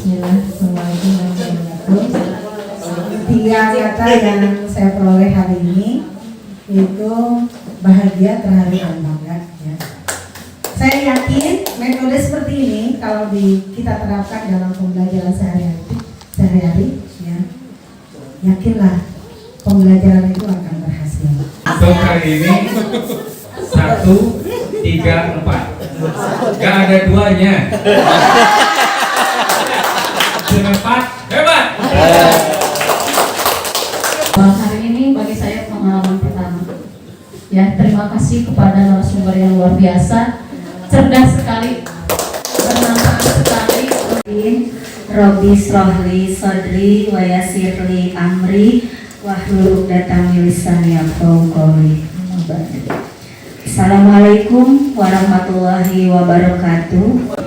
Bismillah, Assalamualaikum warahmatullahi wabarakatuh. Tiga kata yang saya peroleh hari ini itu bahagia, terharu, dan bangga. Ya. Saya yakin metode seperti ini kalau kita terapkan dalam pembelajaran sehari-hari, ya, yakinlah pembelajaran itu akan berhasil. Untuk hari ini 1, 3, 4. Gak ada duanya. 4 hebat. Hari ini bagi saya pengalaman pertama. Ya, terima kasih kepada narasumber yang luar biasa, cerdas sekali, bermanfaat sekali. Robi Srohli Sodri Wayasirli Amri Wahlul Uqdatam min lisani yafqahu qawli. Assalamualaikum warahmatullahi wabarakatuh.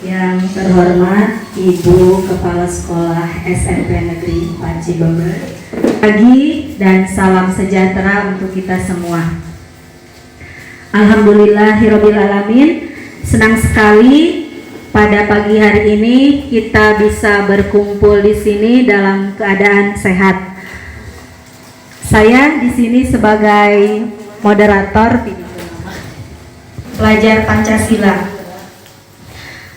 Yang terhormat Ibu Kepala Sekolah SMP Negeri 4 Cibeber, pagi dan salam sejahtera untuk kita semua. Alhamdulillahirabbil alamin, senang sekali pada pagi hari ini kita bisa berkumpul di sini dalam keadaan sehat. Saya di sini sebagai moderator pelajar Pancasila.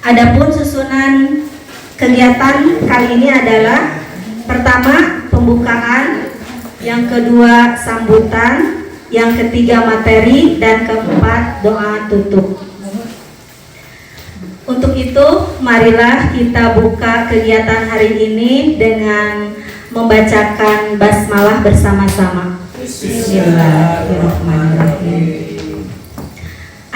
Adapun susunan kegiatan kali ini adalah pertama pembukaan, yang kedua sambutan, yang ketiga materi, dan keempat doa tutup. Untuk itu, marilah kita buka kegiatan hari ini dengan membacakan basmalah bersama-sama. Bismillahirrahmanirrahim.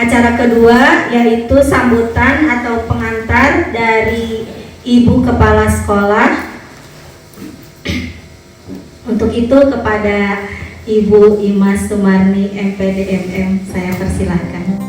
Acara kedua yaitu sambutan atau pengantar dari Ibu Kepala Sekolah. Untuk itu kepada Ibu Imas Sumarni MPD MM saya persilahkan.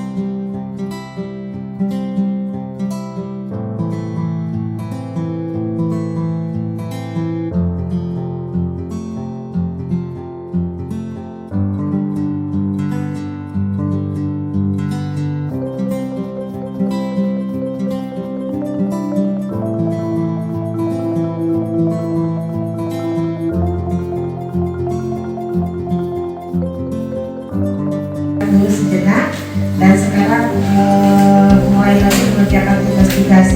Dulu sejenak dan sekarang mulai lagi mengerjakan tugas-tugas.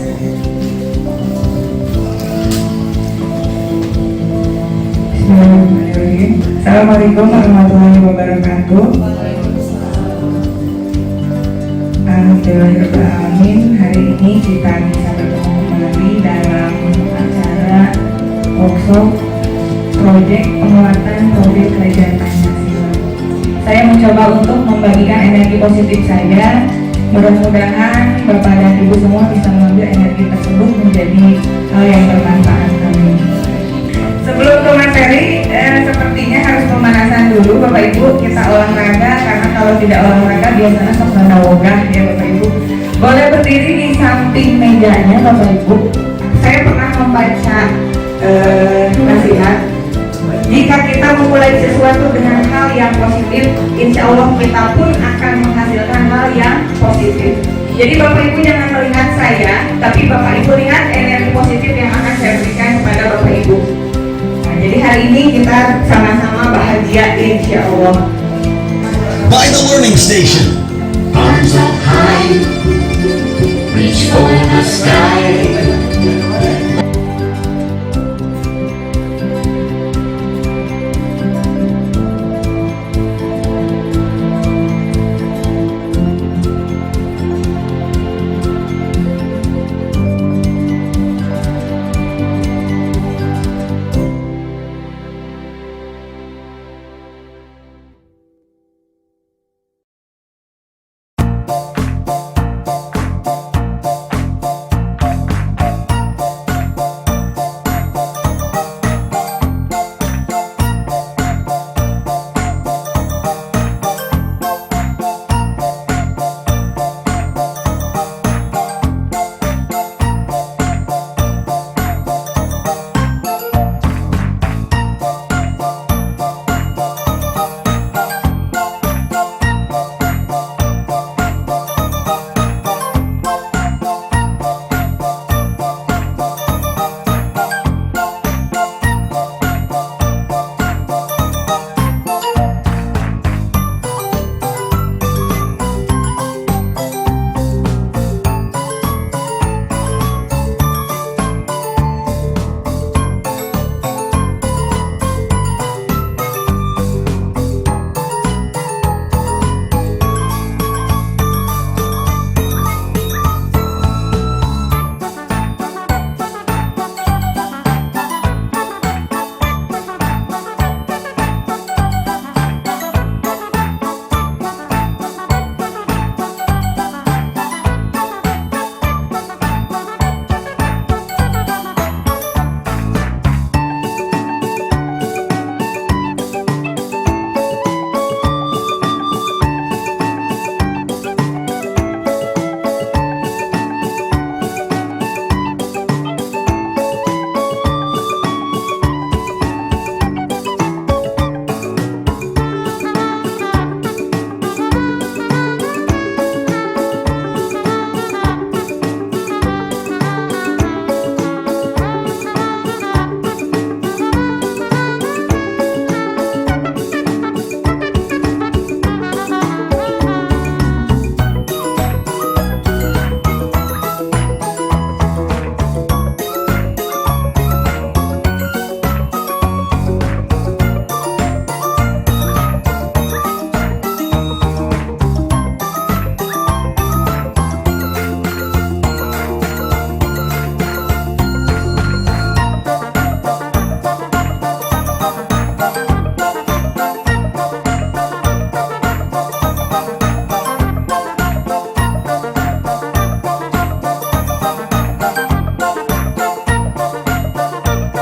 Bismillahirrahmanirrahim. Assalamualaikum warahmatullahi wabarakatuh. Alhamdulillahirrahmanirrahim. Hari ini kita bisa bertemu kembali dalam acara workshop proyek penguatan proyek kerajaan Pancasila. Saya mencoba untuk membagikan energi positif saya. Mudah-mudahan Bapak dan Ibu semua bisa mengambil energi tersebut menjadi hal yang bermanfaat. Amin. Sebelum ke materi, sepertinya harus pemanasan dulu Bapak Ibu. Kita olahraga, karena kalau tidak olahraga biasanya sebenarnya wogah ya Bapak Ibu. Boleh berdiri di samping mejanya Bapak Ibu. Saya pernah membaca nasihat, jika kita memulai sesuatu dengan hal yang positif, insya Allah kita pun akan menghasilkan hal yang positif. Jadi Bapak Ibu jangan melihat saya, tapi Bapak Ibu lihat energi positif yang akan saya berikan kepada Bapak Ibu. Nah, jadi hari ini kita sama-sama bahagia insya Allah. By the Learning Station. Arms up high, reach for the sky.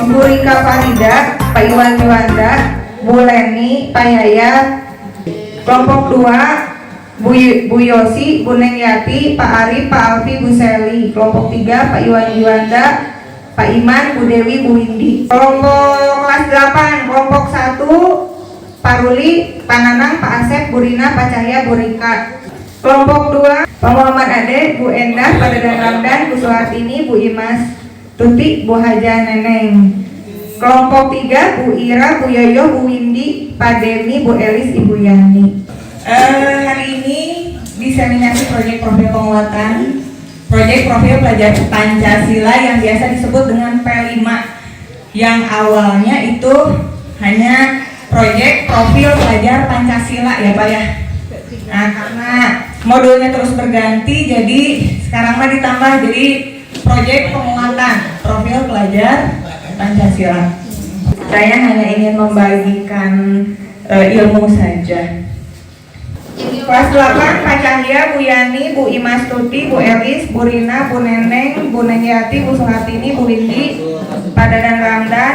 Bu Rika Farida, Pak Iwan Juanda, Bu Leni, Pak Yaya. Kelompok 2, Bu Yosi, Bu Neng Yati, Pak Arif, Pak Alfi, Bu Seli. Kelompok 3, Pak Iwan Juanda, Pak Iman, Bu Dewi, Bu Windy. Kelompok kelas 8, kelompok 1, Pak Ruli, Pak Nanang, Pak Asep, Bu Rina, Pak Cahya, Bu Rika. Kelompok 2, Pak Muhammad Ade, Bu Endah, Pak Dadan Ramdan, Bu Suhartini, Bu Imas Tuti, Bu Haja Neneng. Kelompok 3, Bu Ira, Bu Yoyo, Bu Windy, Pak Demi, Bu Elis, Ibu Yani. Hari ini diseminasi proyek profil penguatan proyek profil pelajar Pancasila yang biasa disebut dengan P5, yang awalnya itu hanya proyek profil pelajar Pancasila ya Pak ya. Nah, karena modulnya terus berganti, jadi sekarang mah ditambah jadi proyek penguatan profil pelajar Pancasila. Saya hanya ingin membagikan ilmu saja. Kelas 8, Pak Cahya, Bu Yani, Bu Imas Tuti, Bu Elis, Bu Rina, Bu Neneng, Bu Neng Yati, Bu Suhartini, Bu Windy, Pak Dadan Ramdan,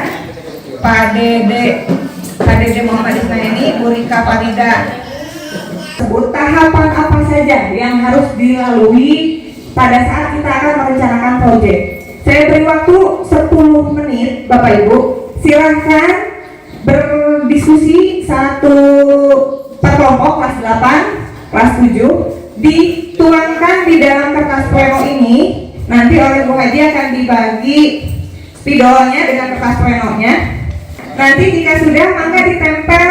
Pak Dede Muhammad Isnaini, Bu Rika Farida. Tahapan apa saja yang harus dilalui pada saat kita akan merencanakan proyek? Saya beri waktu 10 menit, Bapak Ibu. Silahkan berdiskusi satu per kelompok kelas 8, kelas 7, dituangkan di dalam kertas pleno ini. Nanti oleh Bu Haji akan dibagi spidolnya dengan kertas plenonya. Nanti jika sudah, maka ditempel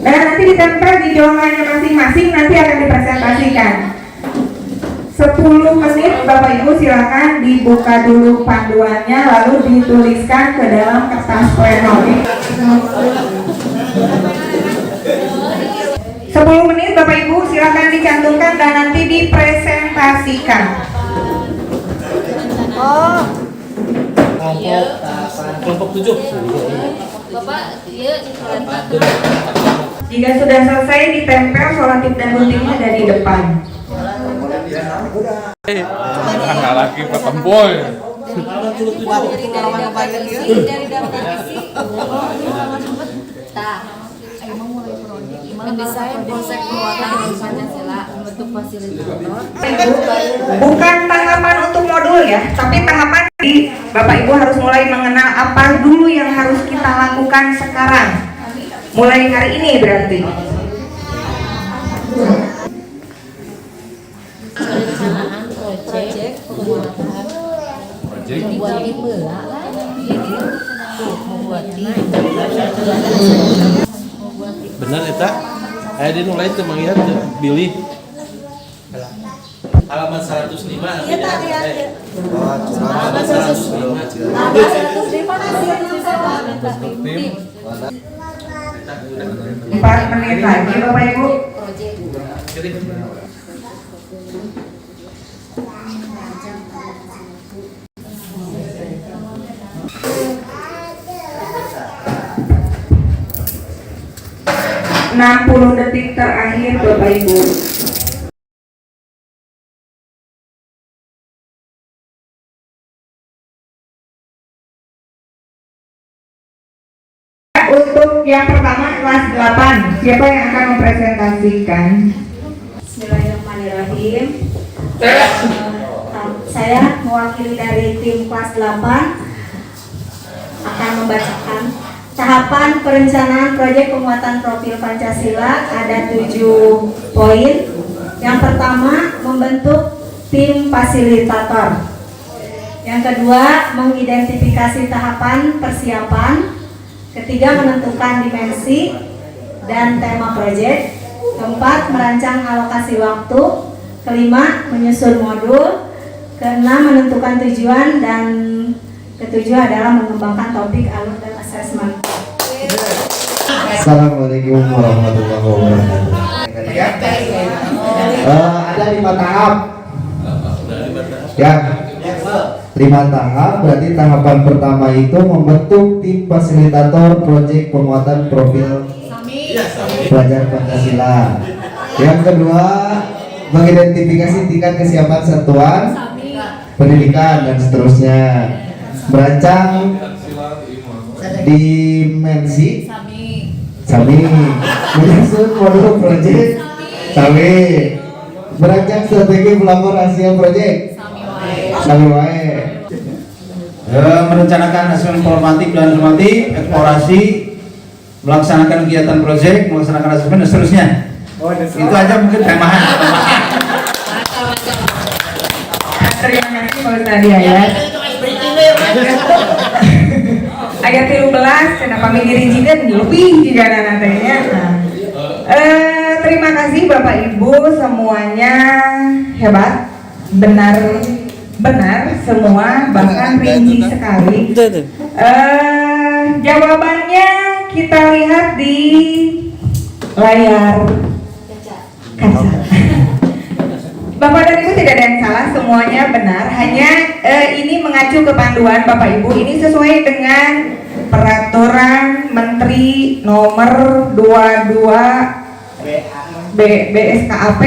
dan nanti ditempel di jonglannya masing-masing, nanti akan dipresentasikan. 10 menit Bapak Ibu silakan dibuka dulu panduannya, lalu dituliskan ke dalam kertas pleno. 10 menit Bapak Ibu silakan dicantumkan dan nanti dipresentasikan. Kelompok 7. Bapak, iya, Jika sudah selesai ditempel solatip dan guntingnya ada di depan. Nggak lagi petemboy. dari daftar isi. Mendesain konsep penguatan Pancasila untuk fasilitator. Bukan tahapan untuk modul ya, tapi tahapan di Bapak Ibu harus mulai mengenal apa dulu yang harus kita lakukan sekarang. Mulai hari ini berarti. Perencanaan proyek penguatan membuat tim bola lah. Membuat tim. Benar eta? Aya di nu lain teu mangihat Billy. Halaman 105. Iya tadi ada. Halaman 4 menit lagi Bapak Ibu. Nah, 60 detik terakhir Bapak Ibu. Untuk yang pertama kelas 8, siapa yang akan mempresentasikan? Bismillahirrahmanirrahim. Saya mewakili dari tim kelas 8 akan membacakan tahapan perencanaan proyek penguatan profil Pancasila. Ada 7 poin. Yang pertama, membentuk tim fasilitator. Yang kedua, mengidentifikasi tahapan persiapan. Ketiga, menentukan dimensi dan tema proyek. Keempat, merancang alokasi waktu. Kelima, menyusun modul. Keenam, menentukan tujuan. Dan ketujuh adalah mengembangkan topik, alur, dan asesmen. Assalamualaikum warahmatullahi wabarakatuh. Ada 5 tahap. Ya, 5 tahap. Berarti tahapan pertama itu membentuk tim fasilitator proyek penguatan profil pelajar Pancasila. Yang kedua, mengidentifikasi tingkat kesiapan satuan pendidikan dan seterusnya. Berancang dimensi Sami menyusun modul project Sami berancang strategi pelapor Asia project Sami wae merencanakan asesmen formatif dan normatif, eksplorasi, melaksanakan kegiatan proyek, melaksanakan asesmen dan seterusnya. Itu aja mungkin temahan. Terima kasih Pak Ustadz ya. Ayat 13 kenapa dirinjikan lebih jika nantinya. Terima kasih Bapak Ibu semuanya hebat, benar semua, bahkan rinci sekali. Jawabannya kita lihat di layar kaca. Bapak dan Ibu tidak ada yang salah, semuanya benar. Hanya ini mengacu ke panduan Bapak Ibu. Ini sesuai dengan Peraturan Menteri Nomor 22 BSKAP.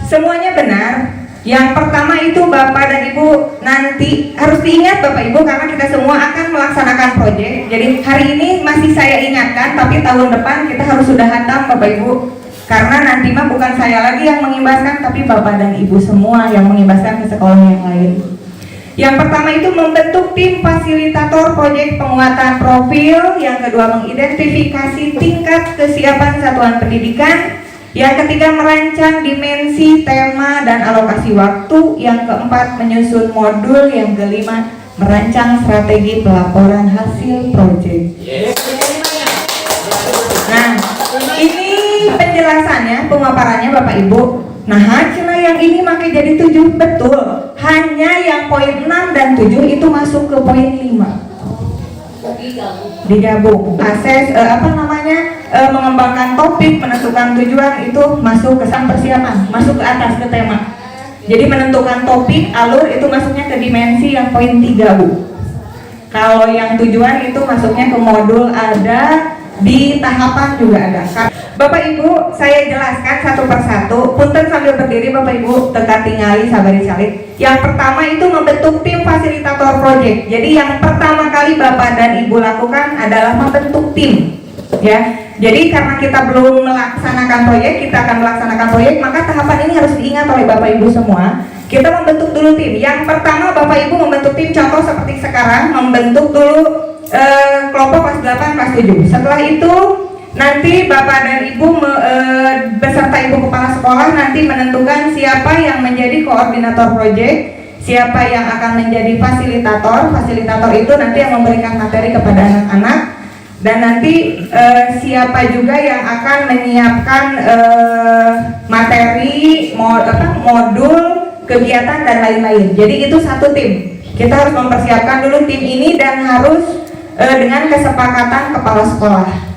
Semuanya benar. Yang pertama itu Bapak dan Ibu nanti harus diingat Bapak Ibu, karena kita semua akan melaksanakan proyek. Jadi hari ini masih saya ingatkan, tapi tahun depan kita harus sudah hatam Bapak Ibu. Karena nanti mah bukan saya lagi yang mengimbaskan, tapi Bapak dan Ibu semua yang mengimbaskan ke sekolah yang lain. Yang pertama itu membentuk tim fasilitator proyek penguatan profil. Yang kedua mengidentifikasi tingkat kesiapan satuan pendidikan. Yang ketiga merancang dimensi, tema, dan alokasi waktu. Yang keempat menyusun modul. Yang kelima merancang strategi pelaporan hasil proyek. Nah, ini penjelasannya, pemaparannya Bapak Ibu. Nah, cina yang ini makai jadi 7, betul. Hanya yang poin 6 dan 7 itu masuk ke poin 5. Digabung. Mengembangkan topik, menentukan tujuan itu masuk ke sang persiapan, masuk ke atas ke tema. Jadi menentukan topik, alur itu masuknya ke dimensi yang poin 3 Bu. Kalau yang tujuan itu masuknya ke modul, ada di tahapan juga ada. Bapak Ibu, saya jelaskan satu persatu. Punten sambil berdiri Bapak Ibu, teka tingali sabari salib. Yang pertama itu membentuk tim fasilitator proyek. Jadi yang pertama kali Bapak dan Ibu lakukan adalah membentuk tim. Ya, jadi karena kita belum melaksanakan proyek, kita akan melaksanakan proyek, maka tahapan ini harus diingat oleh Bapak Ibu semua. Kita membentuk dulu tim. Yang pertama Bapak Ibu membentuk tim, contoh seperti sekarang, membentuk dulu kelompok kelas 8, kelas 7. Setelah itu nanti Bapak dan Ibu beserta Ibu Kepala Sekolah nanti menentukan siapa yang menjadi koordinator proyek, siapa yang akan menjadi fasilitator. Fasilitator itu nanti yang memberikan materi kepada anak-anak, dan nanti siapa juga yang akan menyiapkan materi, modul, kegiatan, dan lain-lain. Jadi itu satu tim. Kita harus mempersiapkan dulu tim ini dan harus dengan kesepakatan kepala sekolah.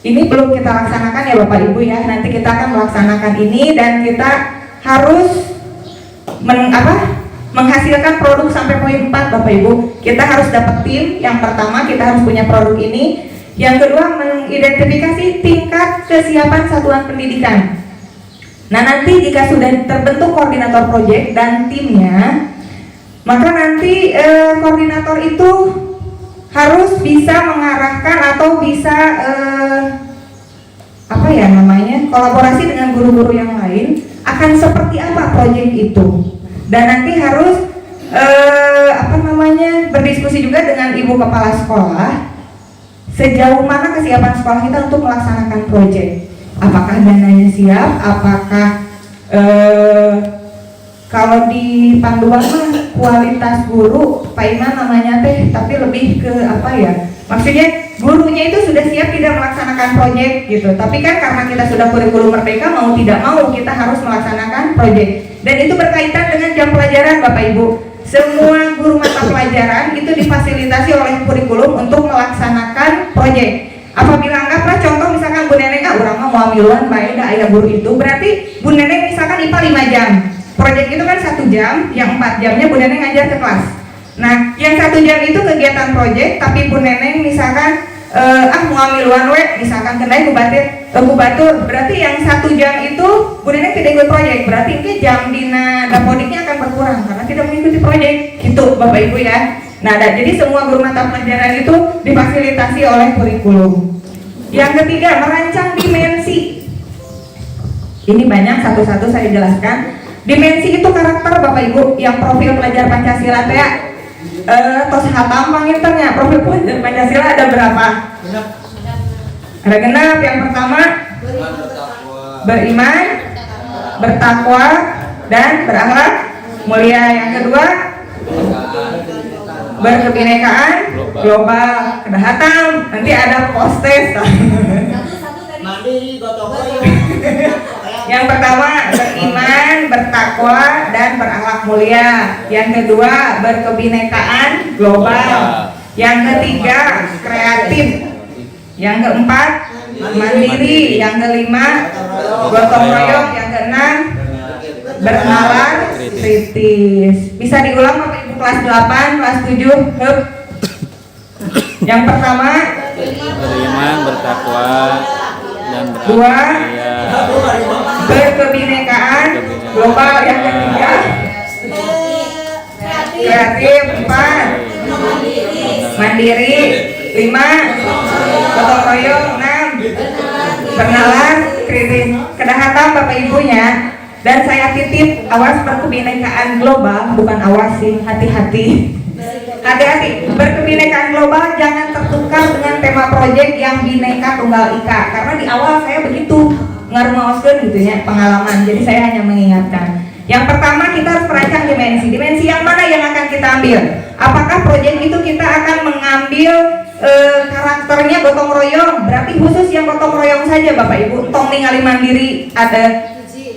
Ini belum kita laksanakan ya Bapak Ibu ya. Nanti kita akan melaksanakan ini dan kita harus menghasilkan produk sampai poin 4 Bapak Ibu. Kita harus dapat tim. Yang pertama kita harus punya produk ini. Yang kedua mengidentifikasi tingkat kesiapan satuan pendidikan. Nah, nanti jika sudah terbentuk koordinator proyek dan timnya, maka nanti koordinator itu harus bisa mengarahkan atau bisa kolaborasi dengan guru-guru yang lain akan seperti apa proyek itu, dan nanti harus berdiskusi juga dengan Ibu Kepala Sekolah sejauh mana kesiapan sekolah kita untuk melaksanakan proyek. Apakah dananya siap, apakah kalau di panduan kualitas guru, Pak Iman namanya tapi lebih ke maksudnya gurunya itu sudah siap tidak melaksanakan proyek gitu. Tapi kan karena kita sudah kurikulum merdeka, mau tidak mau kita harus melaksanakan proyek. Dan itu berkaitan dengan jam pelajaran Bapak Ibu. Semua guru mata pelajaran itu difasilitasi oleh kurikulum untuk melaksanakan proyek. Apabila anggaplah contoh misalkan Bu Neneng orang mau amiluan baik ayah guru itu, berarti Bu Neneng misalkan IPA 5 jam. Proyek itu kan 1 jam, yang 4 jamnya Bu Neneng ngajar ke kelas. Nah, yang 1 jam itu kegiatan proyek, tapi Bu Neneng misalkan mau amiluan misalkan kendai ku batur, berarti yang 1 jam itu Bu Neneng tidak ikut proyek, berarti itu jam dina dapodiknya akan berkurang karena tidak mengikuti proyek. Gitu Bapak Ibu ya. Nah, jadi semua guru mata pelajaran itu difasilitasi oleh kurikulum. Yang ketiga, merancang dimensi. Ini banyak, satu-satu saya jelaskan. Dimensi itu karakter Bapak Ibu yang profil pelajar Pancasila teh tos hatam panginternya. Profil pelajar Pancasila ada berapa? Ada genap. Yang pertama beriman, bertakwa, dan berakhlak mulia. Yang kedua berkebinekaan global. Kedah hatam, nanti ada postes. Yang pertama beriman, bertakwa, dan berakhlak mulia. Yang kedua berkebinekaan global. Yang ketiga kreatif. Yang keempat mandiri. Yang kelima gotong royong. Yang keenam bernalar kritis. Bisa diulang Bapak Ibu kelas 8, kelas 7. Hup. Yang pertama beriman, bertakwa, dan dua berkebinekaan global. Yang ketiga kreatif. 4 mandiri. 5 gotong royong. 6 bernalar kritis. Kedah hatam Bapak Ibunya. Dan saya titip, awas berkebinekaan global, bukan awas sih, hati-hati. Hati-hati, berkebinekaan global jangan tertukar dengan tema proyek yang Bhinneka Tunggal Ika. Karena di awal saya begitu ngarmaoskeun gitu ya, pengalaman. Jadi saya hanya mengingatkan. Yang pertama kita harus merancang dimensi. Dimensi yang mana yang akan kita ambil? Apakah proyek itu kita akan mengambil karakternya gotong royong? Berarti khusus yang gotong royong saja Bapak Ibu. Tong ningali mandiri ada.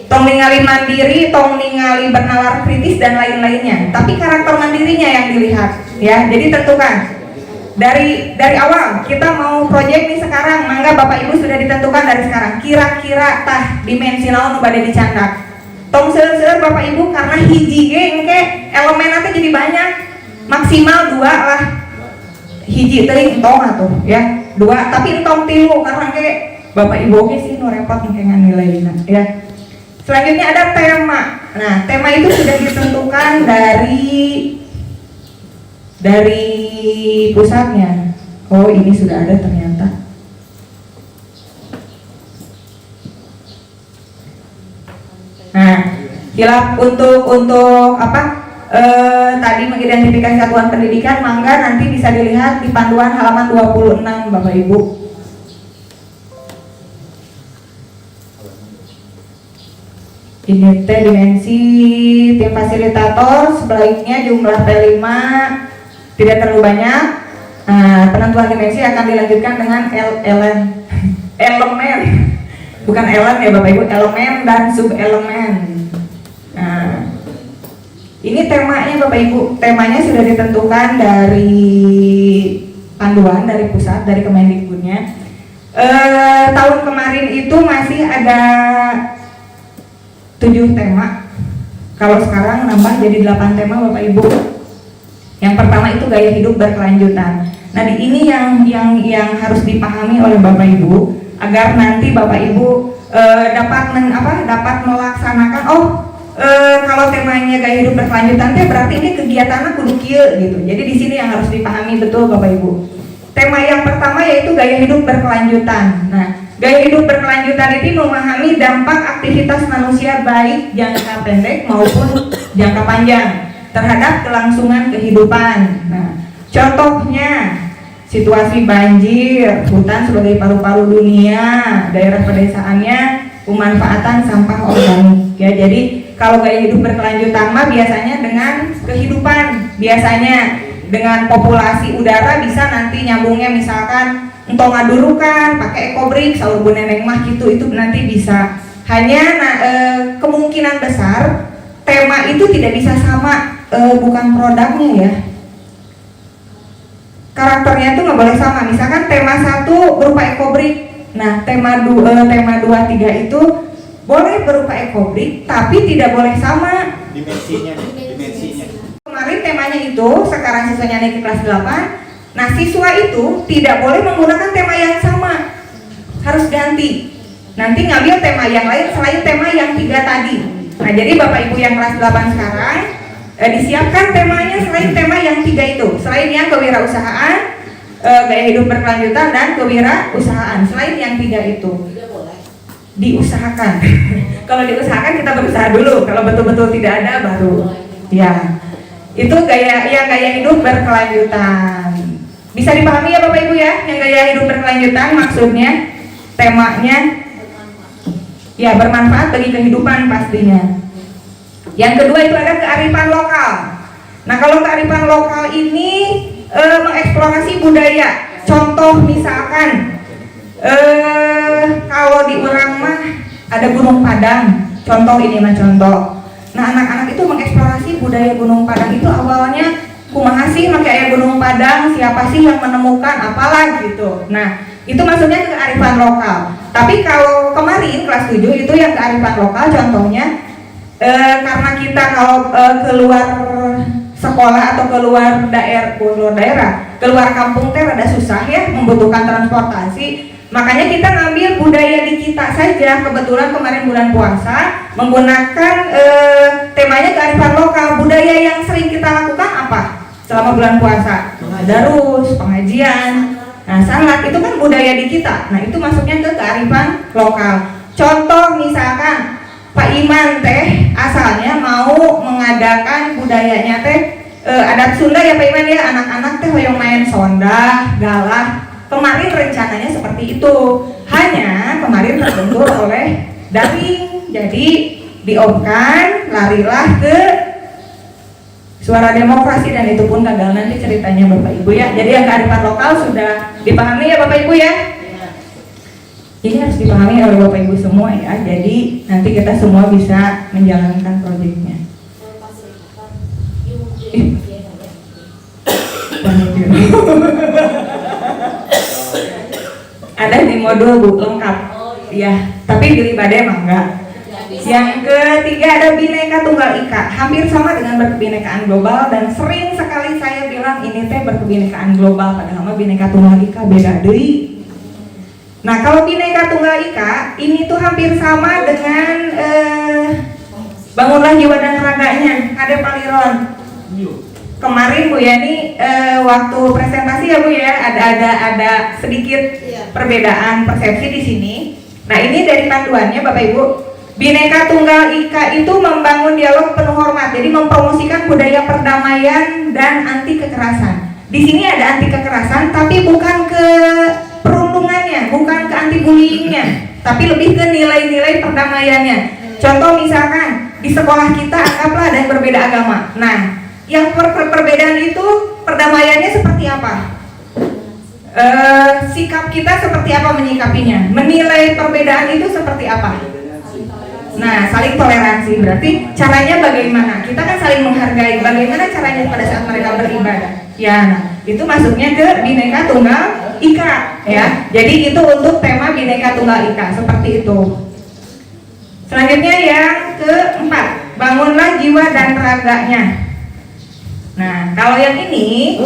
Tong ningali mandiri, tong ningali bernalar kritis, dan lain-lainnya. Tapi karakter mandirinya yang dilihat, ya. Jadi tentukan dari awal kita mau proyek nih sekarang, mangga Bapak Ibu sudah ditentukan dari sekarang. Kira-kira tah dimensi naon nu bade dicandak. Tong seueur Bapak Ibu karena hiji ge engke elemen teh jadi banyak. Maksimal 2 lah. Hiji teuing entong atuh, ya. 2, tapi entong 3 karena engke Bapak Ibu ge sih nu repot engke nganilaina, ya. Selanjutnya ada tema. Nah, tema itu sudah ditentukan dari pusatnya. Oh, ini sudah ada ternyata. Nah, hilap untuk apa? Tadi mengidentifikasi satuan pendidikan, mangga nanti bisa dilihat di panduan halaman 26 Bapak Ibu. Ini teh dimensi tim fasilitator, sebaliknya jumlah P5 tidak terlalu banyak. Nah, penentuan dimensi akan dilanjutkan dengan elemen, bukan elen ya Bapak Ibu, elemen dan subelemen. Nah, ini temanya Bapak Ibu, temanya sudah ditentukan dari panduan dari pusat, dari Kemendikbudnya. Tahun kemarin itu masih ada 7 tema. Kalau sekarang nambah jadi 8 tema Bapak Ibu. Yang pertama itu gaya hidup berkelanjutan. Nah, ini yang harus dipahami oleh Bapak Ibu agar nanti Bapak Ibu dapat melaksanakan. Kalau temanya gaya hidup berkelanjutan teh berarti ini kegiatannya kudu kieu gitu. Jadi di sini yang harus dipahami betul Bapak Ibu. Tema yang pertama yaitu gaya hidup berkelanjutan. Nah, gaya hidup berkelanjutan ini memahami dampak aktivitas manusia baik jangka pendek maupun jangka panjang terhadap kelangsungan kehidupan. Nah, contohnya situasi banjir, hutan sebagai paru-paru dunia, daerah pedesaannya, pemanfaatan sampah organik. Ya, jadi kalau gaya hidup berkelanjutan mah biasanya dengan kehidupan, biasanya dengan populasi udara bisa nanti nyambungnya misalkan entong ngadurukan pakai ekobrik saur bu neneng mah gitu, itu nanti bisa. Hanya kemungkinan besar tema itu tidak bisa sama, bukan produknya ya, karakternya itu nggak boleh sama. Misalkan tema 1 berupa ekobrik, nah tema 2, 3 itu boleh berupa ekobrik tapi tidak boleh sama dimensinya. Kemarin temanya itu, sekarang siswanya naik ke kelas 8. Nah, siswa itu tidak boleh menggunakan tema yang sama, harus ganti. Nanti ngambil tema yang lain selain tema yang 3 tadi. Nah, jadi Bapak Ibu yang kelas 8 sekarang disiapkan temanya selain tema yang 3 itu, selain yang kewirausahaan, gaya hidup berkelanjutan dan kewirausahaan, selain yang 3 itu diusahakan. Kalau diusahakan kita berusaha dulu, kalau betul-betul tidak ada baru ya. Itu gaya hidup berkelanjutan. Bisa dipahami ya Bapak Ibu ya, yang gaya hidup berkelanjutan maksudnya temanya ya bermanfaat bagi kehidupan pastinya. Yang kedua itu ada kearifan lokal. Nah, kalau kearifan lokal ini mengeksplorasi budaya. Contoh misalkan kalau di urang mah ada Gunung Padang. Contoh ini mah contoh. Nah, anak-anak itu mengeksplorasi budaya Gunung Padang itu awalnya kumaha sih make aya Gunung Padang, siapa sih yang menemukan, apalah gitu. Nah, itu maksudnya kearifan lokal. Tapi kalau kemarin kelas 7 itu yang kearifan lokal contohnya karena kita kalau keluar sekolah atau keluar daerah, keluar kampung teh rada susah ya, membutuhkan transportasi. Makanya kita ngambil budaya di kita saja. Kebetulan kemarin bulan puasa menggunakan temanya kearifan lokal. Budaya yang sering kita lakukan apa selama bulan puasa? Tadarus, pengajian. Nah, salat itu kan budaya di kita. Nah, itu masuknya ke kearifan lokal. Contoh misalkan Pak Iman teh asalnya mau mengadakan budayanya teh adat Sunda ya Pak Iman ya, anak-anak teh hoyong main sondah, galah. Kemarin rencananya seperti itu. Hanya kemarin terbentur oleh daring. Jadi diomkan, larilah ke Suara Demokrasi dan itu pun gagal. Nanti ceritanya Bapak Ibu ya. Jadi yang kearifan lokal sudah dipahami ya Bapak Ibu ya. Ini harus dipahami oleh Bapak Ibu semua ya. Jadi nanti kita semua bisa menjalankan proyeknya. Ada di modul Bu lengkap. Ya, tapi di Libade emang enggak. Yang ketiga ada Bhinneka Tunggal Ika. Hampir sama dengan berkebinekaan global dan sering sekali saya bilang ini teh berkebinekaan global padahal mah Bhinneka Tunggal Ika beda deui. Nah, kalau Bhinneka Tunggal Ika ini tuh hampir sama dengan bangunlah jiwa dan raganya, Kade Paliron. Kemarin Bu Yani waktu presentasi ya Bu ya, ada sedikit perbedaan persepsi di sini. Nah, ini dari panduannya Bapak Ibu. Bhinneka Tunggal Ika itu membangun dialog penuh hormat, jadi mempromosikan budaya perdamaian dan anti kekerasan. Di sini ada anti kekerasan, tapi bukan ke perundungannya, bukan ke anti bullyingnya, tapi lebih ke nilai-nilai perdamaiannya. Contoh misalkan di sekolah kita anggaplah ada yang berbeda agama. Nah, yang perbedaan itu perdamaiannya seperti apa? Sikap kita seperti apa menyikapinya? Menilai perbedaan itu seperti apa? Nah, saling toleransi berarti caranya bagaimana? Kita kan saling menghargai. Bagaimana caranya pada saat mereka beribadah? Ya, nah, itu masuknya ke Bhinneka Tunggal Ika ya. Jadi itu untuk tema Bhinneka Tunggal Ika seperti itu. Selanjutnya yang keempat, bangunlah jiwa dan raganya. Nah, kalau yang ini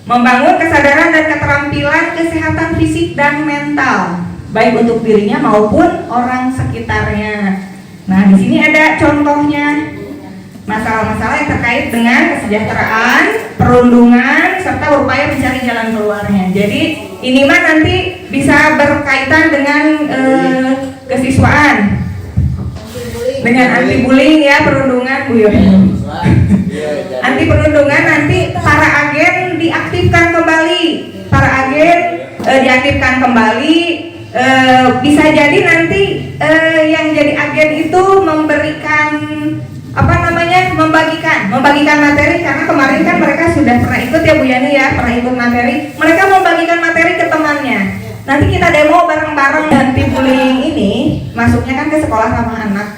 membangun kesadaran dan keterampilan kesehatan fisik dan mental, baik untuk dirinya maupun orang sekitarnya. Nah, di sini ada contohnya masalah-masalah yang terkait dengan kesejahteraan, perundungan, serta upaya mencari jalan keluarnya. Jadi ini mah nanti bisa berkaitan dengan kesiswaan, dengan anti bullying ya, perundungan Bu Yoyo. Anti perundungan nanti para agen diaktifkan kembali, diaktifkan kembali. Bisa jadi nanti yang jadi agen itu memberikan membagikan materi, karena kemarin kan mereka sudah pernah ikut ya Bu Yani ya, pernah ikut materi. Mereka membagikan materi ke temannya. Nanti kita demo bareng-bareng. Anti bullying ini masuknya kan ke sekolah ramah anak.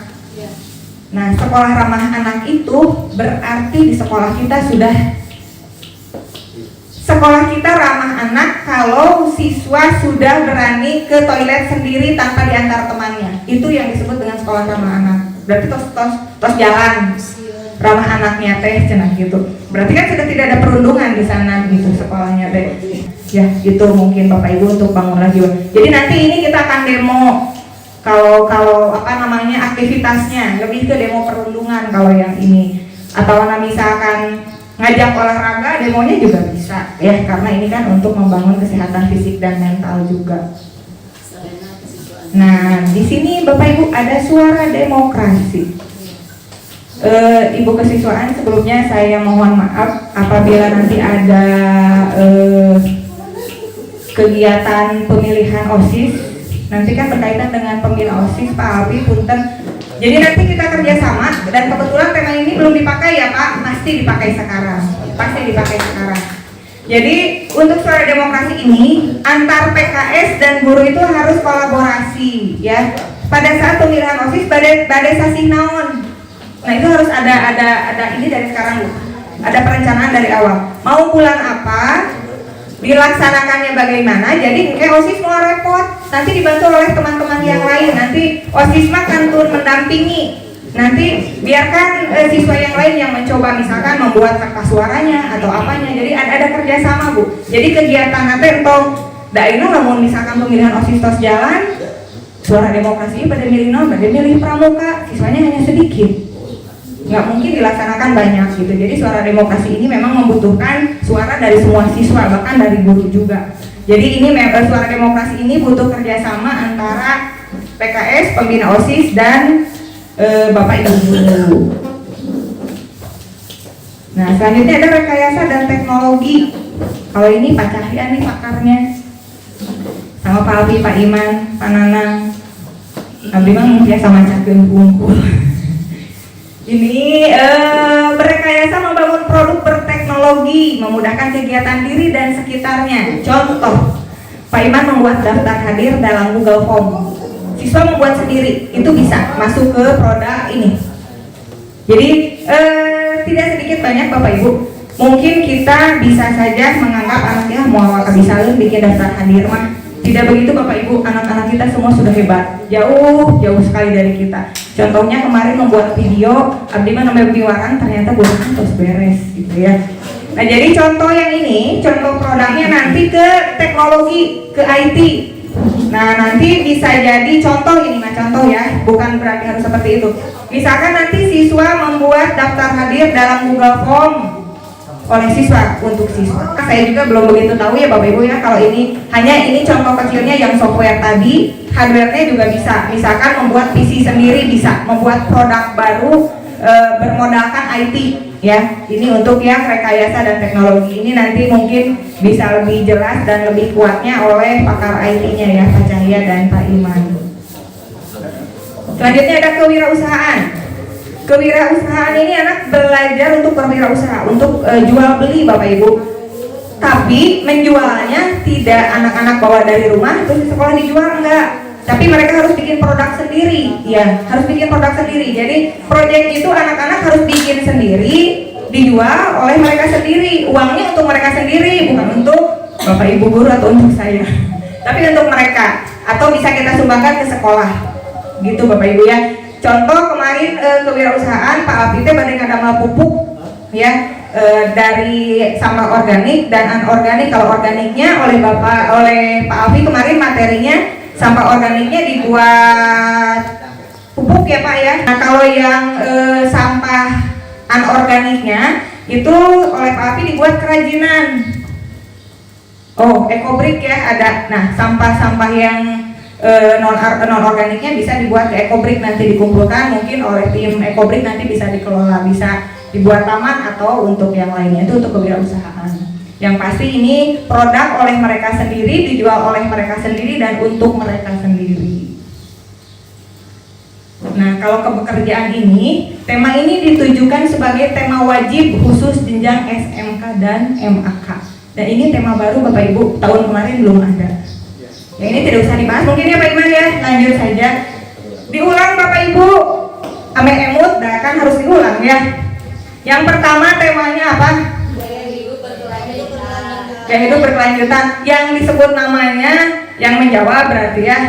Nah, sekolah ramah anak itu berarti di sekolah kita ramah anak kalau siswa sudah berani ke toilet sendiri tanpa diantar temannya. Itu yang disebut dengan sekolah ramah anak. Berarti tos jalan ramah anaknya teh cenah gitu. Berarti kan sudah tidak ada perundungan di sana gitu sekolahnya teh. Ya, itu mungkin Bapak Ibu untuk bangunlah jiwa. Jadi nanti ini kita akan demo kalau aktivitasnya lebih ke demo perundungan kalau yang ini. atau misalkan ngajak olahraga, demonya juga bisa ya, karena ini kan untuk membangun kesehatan fisik dan mental juga. Nah, di sini Bapak Ibu ada suara demokrasi. Ibu kesiswaan, sebelumnya saya mohon maaf apabila nanti ada kegiatan pemilihan OSIS, nanti kan berkaitan dengan pemilihan OSIS, Pak Alfi, punten. Jadi nanti kita kerjasama, dan kebetulan tema ini belum dipakai ya Pak, pasti dipakai sekarang. Jadi untuk suara demokrasi ini antar PKS dan guru itu harus kolaborasi ya. Pada saat pemilihan OSIS badai sasih naon. Nah itu harus ada ini dari sekarang Bu. Ada perencanaan dari awal. Mau bulan apa, dilaksanakannya bagaimana. Jadi kayak OSIS mau repot, nanti dibantu oleh teman-teman yang lain. Nanti OSIS mah kan turun mendampingi. Nanti biarkan siswa yang lain yang mencoba, misalkan membuat kertas suaranya atau apanya. Jadi ada kerjasama Bu. Jadi kegiatan nanti entong daerah namun misalkan pemilihan OSIS tos jalan, suara demokrasi pada milih pada milih pramuka, siswanya hanya sedikit. Nggak mungkin dilaksanakan banyak gitu. Jadi suara demokrasi ini memang membutuhkan suara dari semua siswa, bahkan dari guru juga. Jadi ini suara demokrasi ini butuh kerjasama antara PKS, pembina OSIS, dan Bapak Ibu guru. Nah selanjutnya ada rekayasa dan teknologi. Kalau ini Pak Cahya nih pakarnya, sama Pak Alfi, Pak Iman, Pak Nanang. Abdi mah biasa macakeun bungkul. Ini berrekayasa membangun produk berteknologi, memudahkan kegiatan diri dan sekitarnya. Contoh, Pak Iman membuat daftar hadir dalam Google Form. Siswa membuat sendiri, itu bisa masuk ke produk ini. Jadi tidak sedikit banyak Bapak Ibu, mungkin kita bisa saja menganggap anaknya mau bisa bikin daftar hadir mah. Tidak begitu Bapak Ibu, anak-anak kita semua sudah hebat, jauh sekali dari kita. Contohnya kemarin membuat video, abdi mah namanya biwaran, ternyata gue terus beres gitu ya. Nah jadi contoh yang ini, contoh produknya nanti ke teknologi, ke IT. Nah nanti bisa jadi contoh ini, contoh ya, bukan berarti harus seperti itu. Misalkan nanti siswa membuat daftar hadir dalam Google Form oleh siswa, untuk siswa. Saya juga belum begitu tahu ya Bapak Ibu ya, kalau ini hanya ini contoh kecilnya yang software tadi, hardware-nya juga bisa. Misalkan membuat PC sendiri bisa, membuat produk baru bermodalkan IT ya. Ini untuk yang rekayasa dan teknologi. Ini nanti mungkin bisa lebih jelas dan lebih kuatnya oleh pakar IT-nya ya, Pak Cahya dan Pak Iman. Selanjutnya ada kewirausahaan. Kewirausahaan ini anak belajar untuk berwirausaha, untuk jual beli Bapak Ibu. Tapi menjualnya tidak anak-anak bawa dari rumah terus di sekolah dijual, enggak. Tapi mereka harus bikin produk sendiri, ya harus bikin produk sendiri. Jadi proyek itu anak-anak harus bikin sendiri, dijual oleh mereka sendiri. Uangnya untuk mereka sendiri, bukan untuk Bapak Ibu guru atau untuk saya. Tapi untuk mereka, atau bisa kita sumbangkan ke sekolah, gitu Bapak Ibu ya. Contoh kemarin kewirausahaan Pak Alfi teh badai ngadamel pupuk ya, dari sampah organik dan anorganik. Kalau organiknya oleh Pak Alfi kemarin materinya sampah organiknya dibuat pupuk ya Pak ya. Nah kalau yang sampah anorganiknya itu oleh Pak Alfi dibuat kerajinan. Oh, ekobrik ya ada. Nah sampah-sampah yang non organiknya bisa dibuat ke ekobrik, nanti dikumpulkan mungkin oleh tim ekobrik, nanti bisa dikelola, bisa dibuat taman atau untuk yang lainnya. Itu untuk kewirausahaan. Yang pasti ini produk oleh mereka sendiri, dijual oleh mereka sendiri dan untuk mereka sendiri. Nah kalau kepekerjaan ini, tema ini ditujukan sebagai tema wajib khusus jenjang SMK dan MAK. Dan ini tema baru Bapak Ibu, tahun kemarin belum ada. Ya ini tidak usah dibahas mungkin ya Pak Iman ya, lanjut saja. Diulang Bapak Ibu, ame emut, dah kan harus diulang ya. Yang pertama temanya apa? Gaya hidup berkelanjutan. Yang disebut namanya, yang menjawab berarti ya.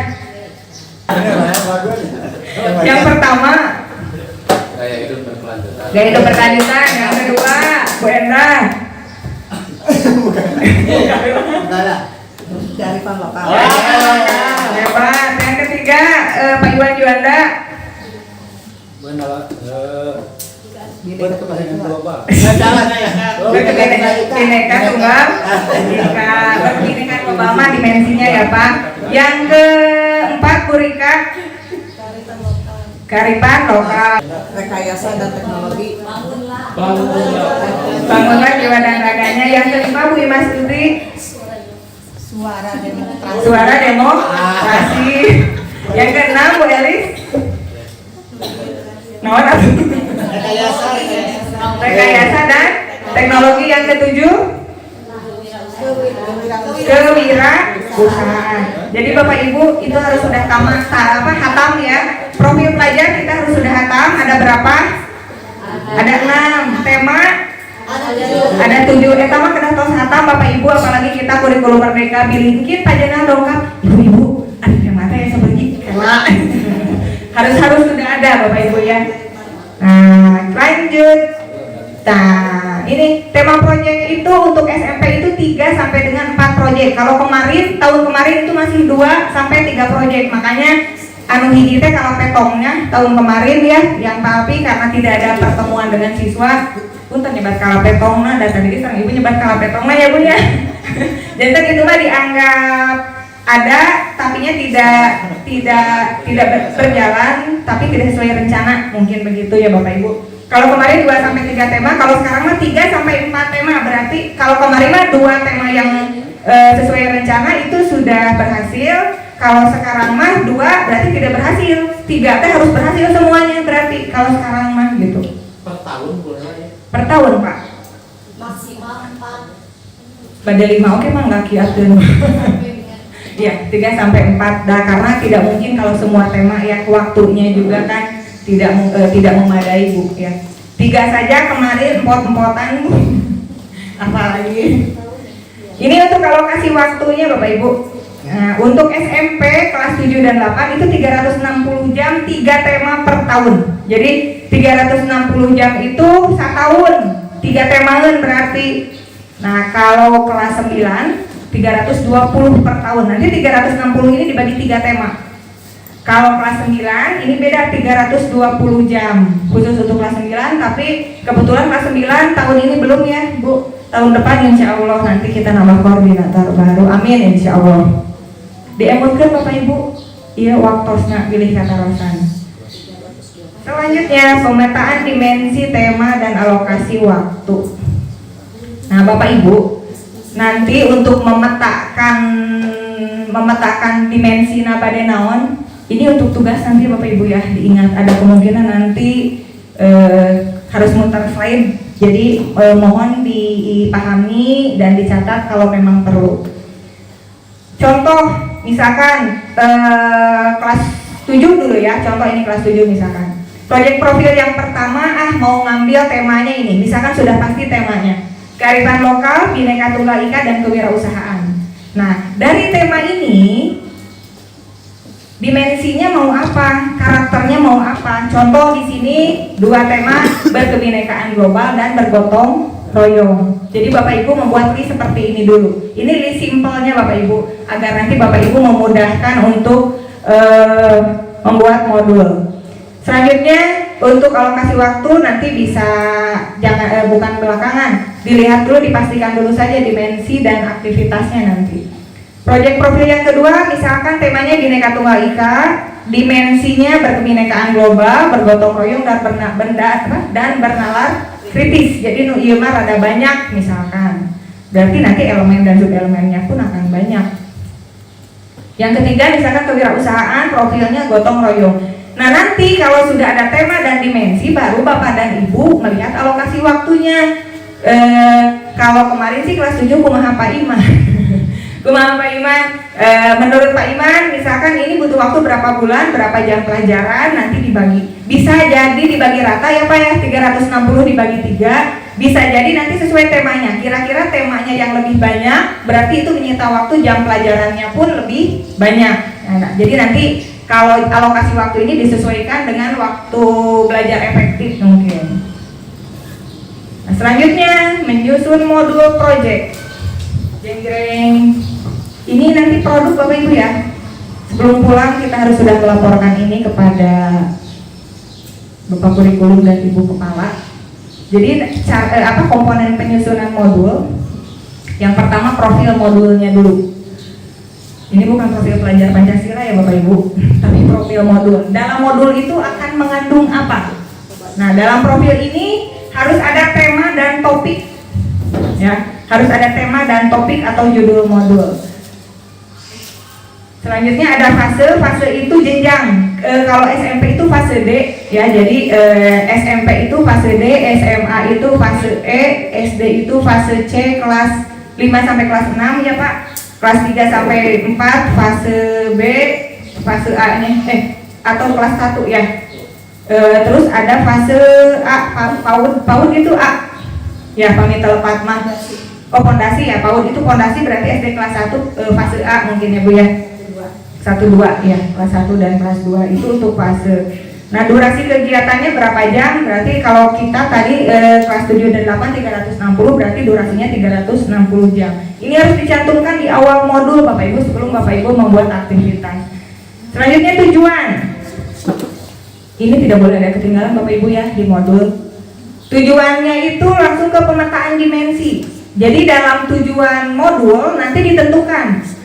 Yang pertama Gaya hidup berkelanjutan. Gaya hidup berkelanjutan. Yang kedua Bu Endra. Dari Pak Lokal. Hebat. Yang ketiga Pak Iwan Juanda. Bineka Tunggal Ika, Bineka Global mah dimensinya ya Pak. Yang keempat Bu Rika, Kearifan Lokal, Rekayasa dan teknologi. Bangunlah jiwa dan raganya. Yang kelima Bu Imas Putri, Suara Demokrasi. Yang keenam Bu Elis, Rekayasa dan teknologi. Yang ketujuh kewirausahaan. Jadi Bapak Ibu itu harus sudah hatam ya. Profil pelajar kita harus sudah hatam. Ada berapa? Ada 6 tema. Ada 7 etama kena tos hatam Bapak Ibu, apalagi kita kurikulum merdeka bilinkin pajangan dongkap. Ibu-ibu, ada tema yang sebegi kela. harus sudah ada Bapak Ibu ya. Nah, lanjut. Nah, ini tema proyek itu untuk SMP itu 3 sampai dengan 4 proyek. Kalau tahun kemarin itu masih 2 sampai 3 proyek. Makanya anu hiji teh kalau petongnya tahun kemarin ya yang tapi karena tidak ada pertemuan dengan siswa punten nyebat kala petongna dan tadi sareng ibu nyebat kala petongna ya Bu ya. Jadi itu mah dianggap ada tapinya tidak berjalan tapi tidak sesuai rencana, mungkin begitu ya Bapak Ibu. Kalau kemarin 2 sampai 3 tema, kalau sekarang mah 3 sampai 4 tema. Berarti kalau kemarin mah 2 tema yang sesuai rencana itu sudah berhasil. Kalau sekarang mah 2 berarti tidak berhasil. 3 teh harus berhasil semuanya berarti kalau sekarang mah gitu. Per tahun boleh? Per tahun Pak. Maksimal 4. Pada 5 oke mah nggak kiatin. Ya 3 sampai 4. Nah, karena tidak mungkin kalau semua tema ya waktunya juga kan tidak memadai Bu ya. 3 saja kemarin empot-empotan apalagi. Ini untuk alokasi waktunya Bapak Ibu. Nah, untuk SMP kelas 7 dan 8 itu 360 jam 3 tema per tahun. Jadi 360 jam itu 1 tahun 3 temaan berarti. Nah, kalau kelas 9 320 per tahun. Nanti 360 ini dibagi 3 tema. Kalau kelas 9 ini beda 320 jam khusus untuk kelas 9, tapi kebetulan kelas 9 tahun ini belum ya Bu. Tahun depan insya Allah nanti kita nambah koordinator baru, amin insya Allah. Diemutkan Bapak Ibu, iya waktosnya pilih kata rosan. Selanjutnya pemetaan dimensi tema dan alokasi waktu. Nah Bapak Ibu, nanti untuk memetakan dimensi nabade naon, ini untuk tugas nanti Bapak Ibu ya, diingat ada kemungkinan nanti harus muter slide, jadi mohon dipahami dan dicatat kalau memang perlu. Contoh misalkan kelas 7 dulu ya, contoh ini kelas 7 misalkan. Proyek profil yang pertama mau ngambil temanya ini, misalkan sudah pasti temanya kearifan lokal, Bineka Tunggal Ika dan kewirausahaan. Nah, dari tema ini dimensinya mau apa, karakternya mau apa. Contoh di sini 2 tema berkebinekaan global dan bergotong royong. Jadi Bapak Ibu membuat list seperti ini dulu. Ini list simpelnya Bapak Ibu, agar nanti Bapak Ibu memudahkan untuk membuat modul. Selanjutnya untuk alokasi waktu nanti bisa bukan belakangan, dilihat dulu, dipastikan dulu saja dimensi dan aktivitasnya nanti. Proyek profil yang kedua, misalkan temanya Bineka Tunggal Ika, dimensinya berkebinekaan global, bergotong royong dan bernalar kritis. Jadi nu ieu mah rada banyak misalkan. Berarti nanti elemen dan subelemennya pun akan banyak. Yang ketiga misalkan kewirausahaan, profilnya gotong royong. Nah nanti kalau sudah ada tema dan dimensi, baru Bapak dan Ibu melihat alokasi waktunya. Kalau kemarin sih kelas 7 kumaha Pak Iman. Kumaha Pak Iman, menurut Pak Iman misalkan ini butuh waktu berapa bulan, berapa jam pelajaran, nanti dibagi. Bisa jadi dibagi rata ya Pak ya, 360 dibagi 3. Bisa jadi nanti sesuai temanya, kira-kira temanya yang lebih banyak, berarti itu menyita waktu, jam pelajarannya pun lebih banyak. Nah, jadi nanti kalau alokasi waktu ini disesuaikan dengan waktu belajar efektif mungkin. Nah, selanjutnya menyusun modul project. Jeng-jeng. Ini nanti produk Bapak Ibu ya. Sebelum pulang kita harus sudah melaporkan ini kepada Bapak Kurikulum dan Ibu Kepala. Jadi komponen penyusunan modul. Yang pertama profil modulnya dulu. Ini bukan profil pelajar Pancasila ya Bapak Ibu, tapi profil modul. Dalam modul itu akan mengandung apa? Nah, dalam profil ini harus ada tema dan topik. Ya, harus ada tema dan topik atau judul modul. Selanjutnya ada fase itu jenjang. Kalau SMP itu fase D, ya. Jadi SMP itu fase D, SMA itu fase E, SD itu fase C, kelas 5 sampai kelas 6 ya Pak. Kelas 3 sampai 4 fase B, fase A-nya atau kelas 1 ya. Terus ada fase A, PAUD itu A. Ya, pamitel Padma. Oh, pondasi ya, PAUD itu pondasi berarti SD kelas 1 fase A mungkin ya Bu ya. 1 2 ya, kelas 1 dan kelas 2 itu untuk fase. Nah, durasi kegiatannya berapa jam? Berarti kalau kita tadi kelas 7 dan 8 360 berarti durasinya 360 jam. Ini harus dicantumkan di awal modul Bapak Ibu sebelum Bapak Ibu membuat aktivitas. Selanjutnya tujuan. Ini tidak boleh ada ketinggalan Bapak Ibu ya di modul. Tujuannya itu langsung ke pemetaan dimensi. Jadi dalam tujuan modul nanti ditentukan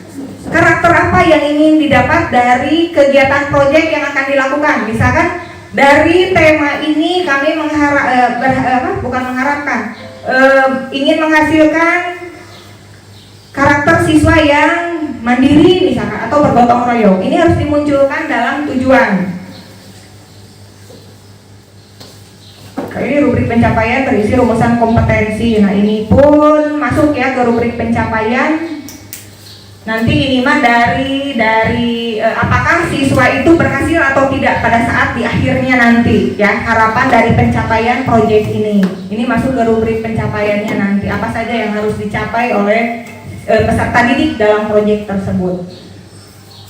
karakter apa yang ingin didapat dari kegiatan proyek yang akan dilakukan. Misalkan dari tema ini kami ingin menghasilkan karakter siswa yang mandiri misalkan atau bergotong royong. Ini harus dimunculkan dalam tujuan. Ini rubrik pencapaian berisi rumusan kompetensi. Nah, ini pun masuk ya ke rubrik pencapaian. Nanti ini mah dari apakah siswa itu berhasil atau tidak pada saat di akhirnya nanti ya, harapan dari pencapaian proyek ini. Ini masuk ke rubrik pencapaiannya nanti. Apa saja yang harus dicapai oleh peserta didik dalam proyek tersebut.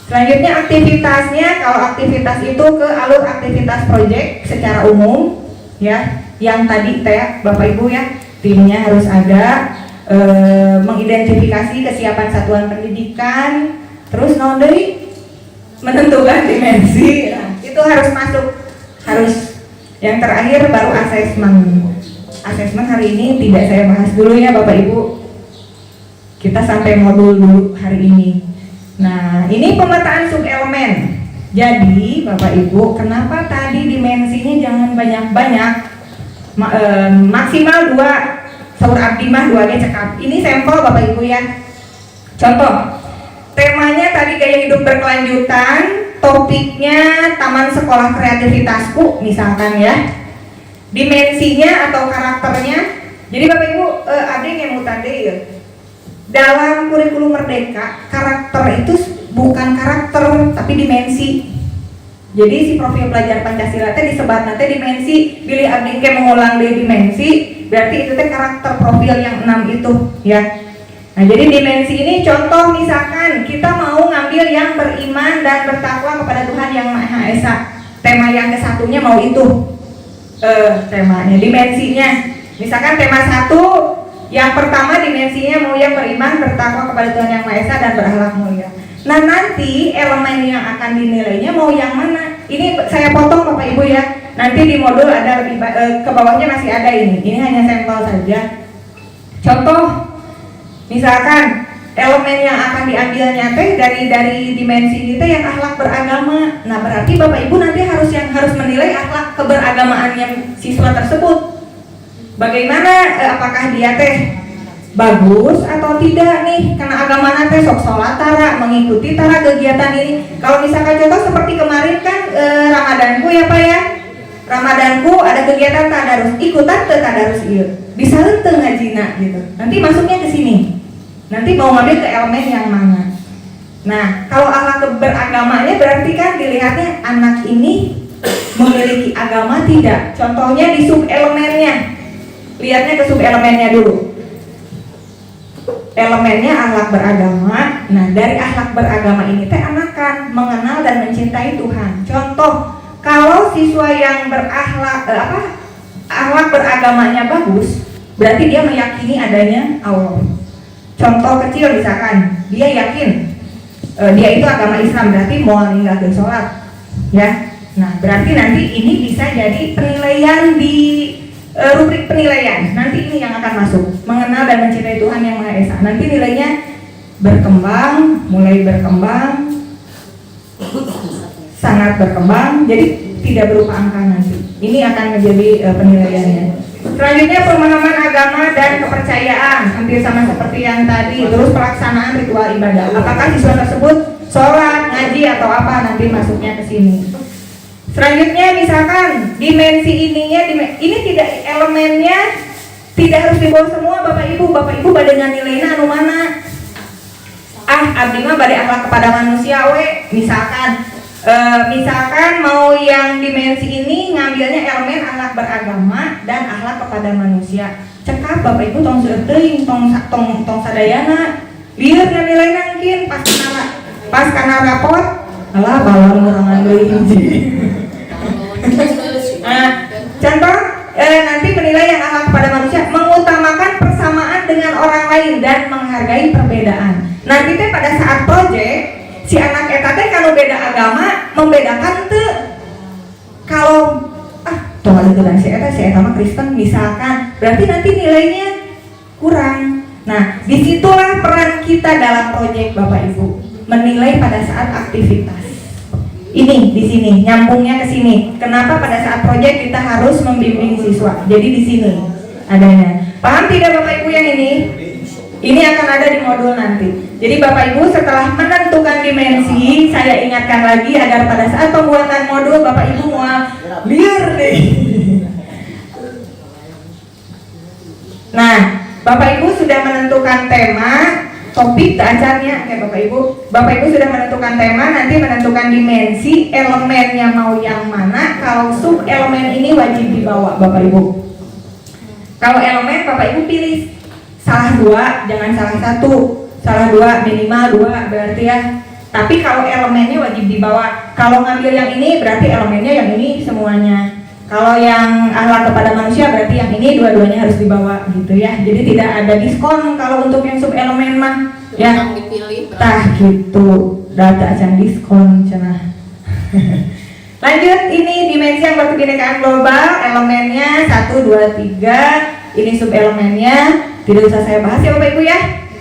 Selanjutnya aktivitasnya, kalau aktivitas itu ke alur aktivitas proyek secara umum ya, yang tadi Bapak Ibu ya, timnya harus ada. Mengidentifikasi kesiapan satuan pendidikan, terus menentukan dimensi. Nah, itu harus masuk. Harus yang terakhir baru asesmen. Asesmen hari ini tidak saya bahas dulu ya Bapak Ibu. Kita sampai modul dulu hari ini. Nah, ini pemetaan subelemen. Jadi Bapak Ibu, kenapa tadi dimensinya jangan banyak-banyak? Maksimal 2. Saur abdi mah 2 cekap. Ini sampel Bapak Ibu ya. Contoh, temanya tadi gaya hidup berkelanjutan, topiknya taman sekolah kreativitasku misalkan ya. Dimensinya atau karakternya. Jadi Bapak Ibu, ada yang mau tadi ya. Dalam kurikulum Merdeka, karakter itu bukan karakter tapi dimensi. Jadi si profil pelajar Pancasila teh disebat nanti dimensi, pilih abdi ke mengulang di dimensi, berarti itu teh karakter profil yang 6 itu ya. Nah, jadi dimensi ini contoh misalkan kita mau ngambil yang beriman dan bertakwa kepada Tuhan Yang Maha Esa. Tema yang ke-1-nya mau itu. Temanya, dimensinya. Misalkan tema 1 yang pertama dimensinya mau yang beriman, bertakwa kepada Tuhan Yang Maha Esa dan berakhlak mulia. Nah, nanti elemen yang akan dinilainya mau yang mana? Ini saya potong Bapak Ibu ya. Nanti di modul ada lebih ke bawahnya masih ada ini. Ini hanya sampel saja. Contoh, misalkan elemen yang akan diambilnya teh dari dimensi ini teh yang akhlak beragama. Nah, berarti Bapak Ibu nanti harus menilai akhlak keberagamaannya siswa tersebut. Bagaimana apakah dia teh bagus atau tidak nih, karena agama nanti sok sholat tara, mengikuti tara kegiatan ini. Kalau misalkan contoh seperti kemarin kan Ramadanku ya Pak ya, Ramadanku ada kegiatan tadarus, ikutan ke tadarus iya, bisa henteu ngajina gitu. Nanti masuknya ke sini. Nanti mau ngambil ke elemen yang mana. Nah, kalau akhlak beragamanya berarti kan dilihatnya anak ini memiliki agama tidak. Contohnya di subelemennya. Lihatnya ke subelemennya dulu. Elemennya akhlak beragama. Nah, dari akhlak beragama ini teh anakan mengenal dan mencintai Tuhan. Contoh, kalau siswa yang berakhlak akhlak beragamanya bagus, berarti dia meyakini adanya Allah. Contoh kecil misalkan, dia yakin dia itu agama Islam, berarti mau ninggalin sholat, ya. Nah, berarti nanti ini bisa jadi penilaian di rubrik penilaian. Nanti ini yang akan masuk, mengenal dan mencintai Tuhan yang Maha Esa. Nanti nilainya berkembang, mulai berkembang, sangat berkembang, jadi tidak berupa angka nanti. Ini akan menjadi penilaiannya. Selanjutnya pemahaman agama dan kepercayaan, hampir sama seperti yang tadi. Terus pelaksanaan ritual ibadah. Apakah siswa tersebut sholat, ngaji atau apa, nanti masuknya ke sini. Selanjutnya misalkan dimensi ininya, ini tidak, elemennya tidak harus dibawa semua Bapak Ibu pada dengan nilainya anu mana? Abdi mah bade akhlak kepada manusia misalkan mau yang dimensi ini ngambilnya elemen akhlak beragama dan akhlak kepada manusia. Cekap Bapak Ibu tong seueuting tong sadayana lieur nilainya mungkin pas kana rapot alah balon ngurangan deui hiji. Contoh nanti menilai yang akhlak kepada manusia mengutamakan persamaan dengan orang lain dan menghargai perbedaan. Nanti teh pada saat proyek si anak eta teh kalau beda agama membedakan tuh kalau tuh ada gelang si eta mah Kristen misalkan, berarti nanti nilainya kurang. Nah disitulah peran kita dalam proyek Bapak Ibu, menilai pada saat aktivitas. Ini di sini nyambungnya ke sini. Kenapa pada saat proyek kita harus membimbing siswa? Jadi di sini adanya. Paham tidak Bapak Ibu yang ini? Ini akan ada di modul nanti. Jadi Bapak Ibu setelah menentukan dimensi, saya ingatkan lagi agar pada saat pembuatan modul Bapak Ibu mau liur deh. Nah, Bapak Ibu sudah menentukan tema, topik acaranya, oke Bapak Ibu sudah menentukan tema, nanti menentukan dimensi, elemennya mau yang mana. Kalau sub elemen ini wajib dibawa Bapak Ibu. Kalau elemen Bapak Ibu pilih salah dua, jangan salah satu. Salah dua, minimal dua berarti ya. Tapi kalau elemennya wajib dibawa. Kalau ngambil yang ini berarti elemennya yang ini semuanya. Kalau yang akhlak kepada manusia berarti yang ini dua-duanya harus dibawa gitu ya. Jadi tidak ada diskon kalau untuk yang sub elemen mah ya. Tah gitu. Data acan diskon cenah. Lanjut, ini dimensi yang berkebinekaan global, elemennya 1, 2, 3. Ini sub elemennya tidak usah saya bahas ya Bapak Ibu ya.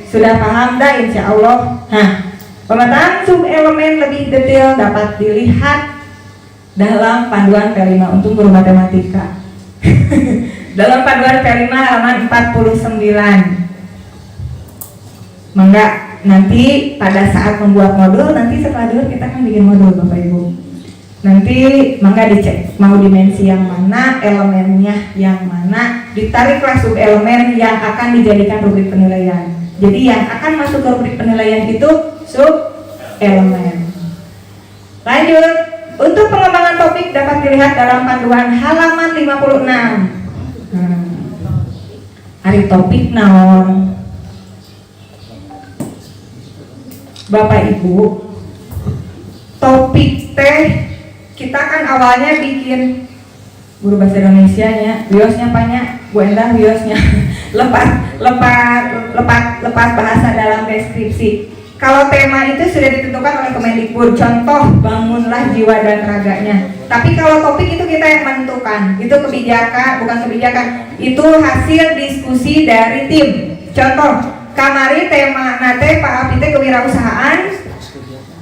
Sudah paham dah insya Allah. Nah, pemetaan sub elemen lebih detail dapat dilihat dalam panduan P5 untuk guru matematika. Dalam panduan P5 halaman 49. Mangga nanti pada saat membuat modul, nanti setelah dulu kita kan bikin modul Bapak Ibu. Nanti mangga dicek mau dimensi yang mana, elemennya yang mana, ditariklah sub elemen yang akan dijadikan rubrik penilaian. Jadi yang akan masuk ke rubrik penilaian itu sub elemen. Lanjut, untuk pengembangan topik dapat dilihat dalam panduan halaman 56. Hari topik naon? Bapak Ibu, topik teh kita kan awalnya bikin guru bahasa Indonesia nya, wiosnya banyak, Bu Endah wiosnya lepas bahasa dalam deskripsi. Kalau tema itu sudah ditentukan oleh Kemendikbud, contoh bangunlah jiwa dan raganya. Tapi kalau topik itu kita yang menentukan, itu kebijakan, bukan kebijakan, itu hasil diskusi dari tim. Contoh, kamari tema nate Pak Api teh kewirausahaan,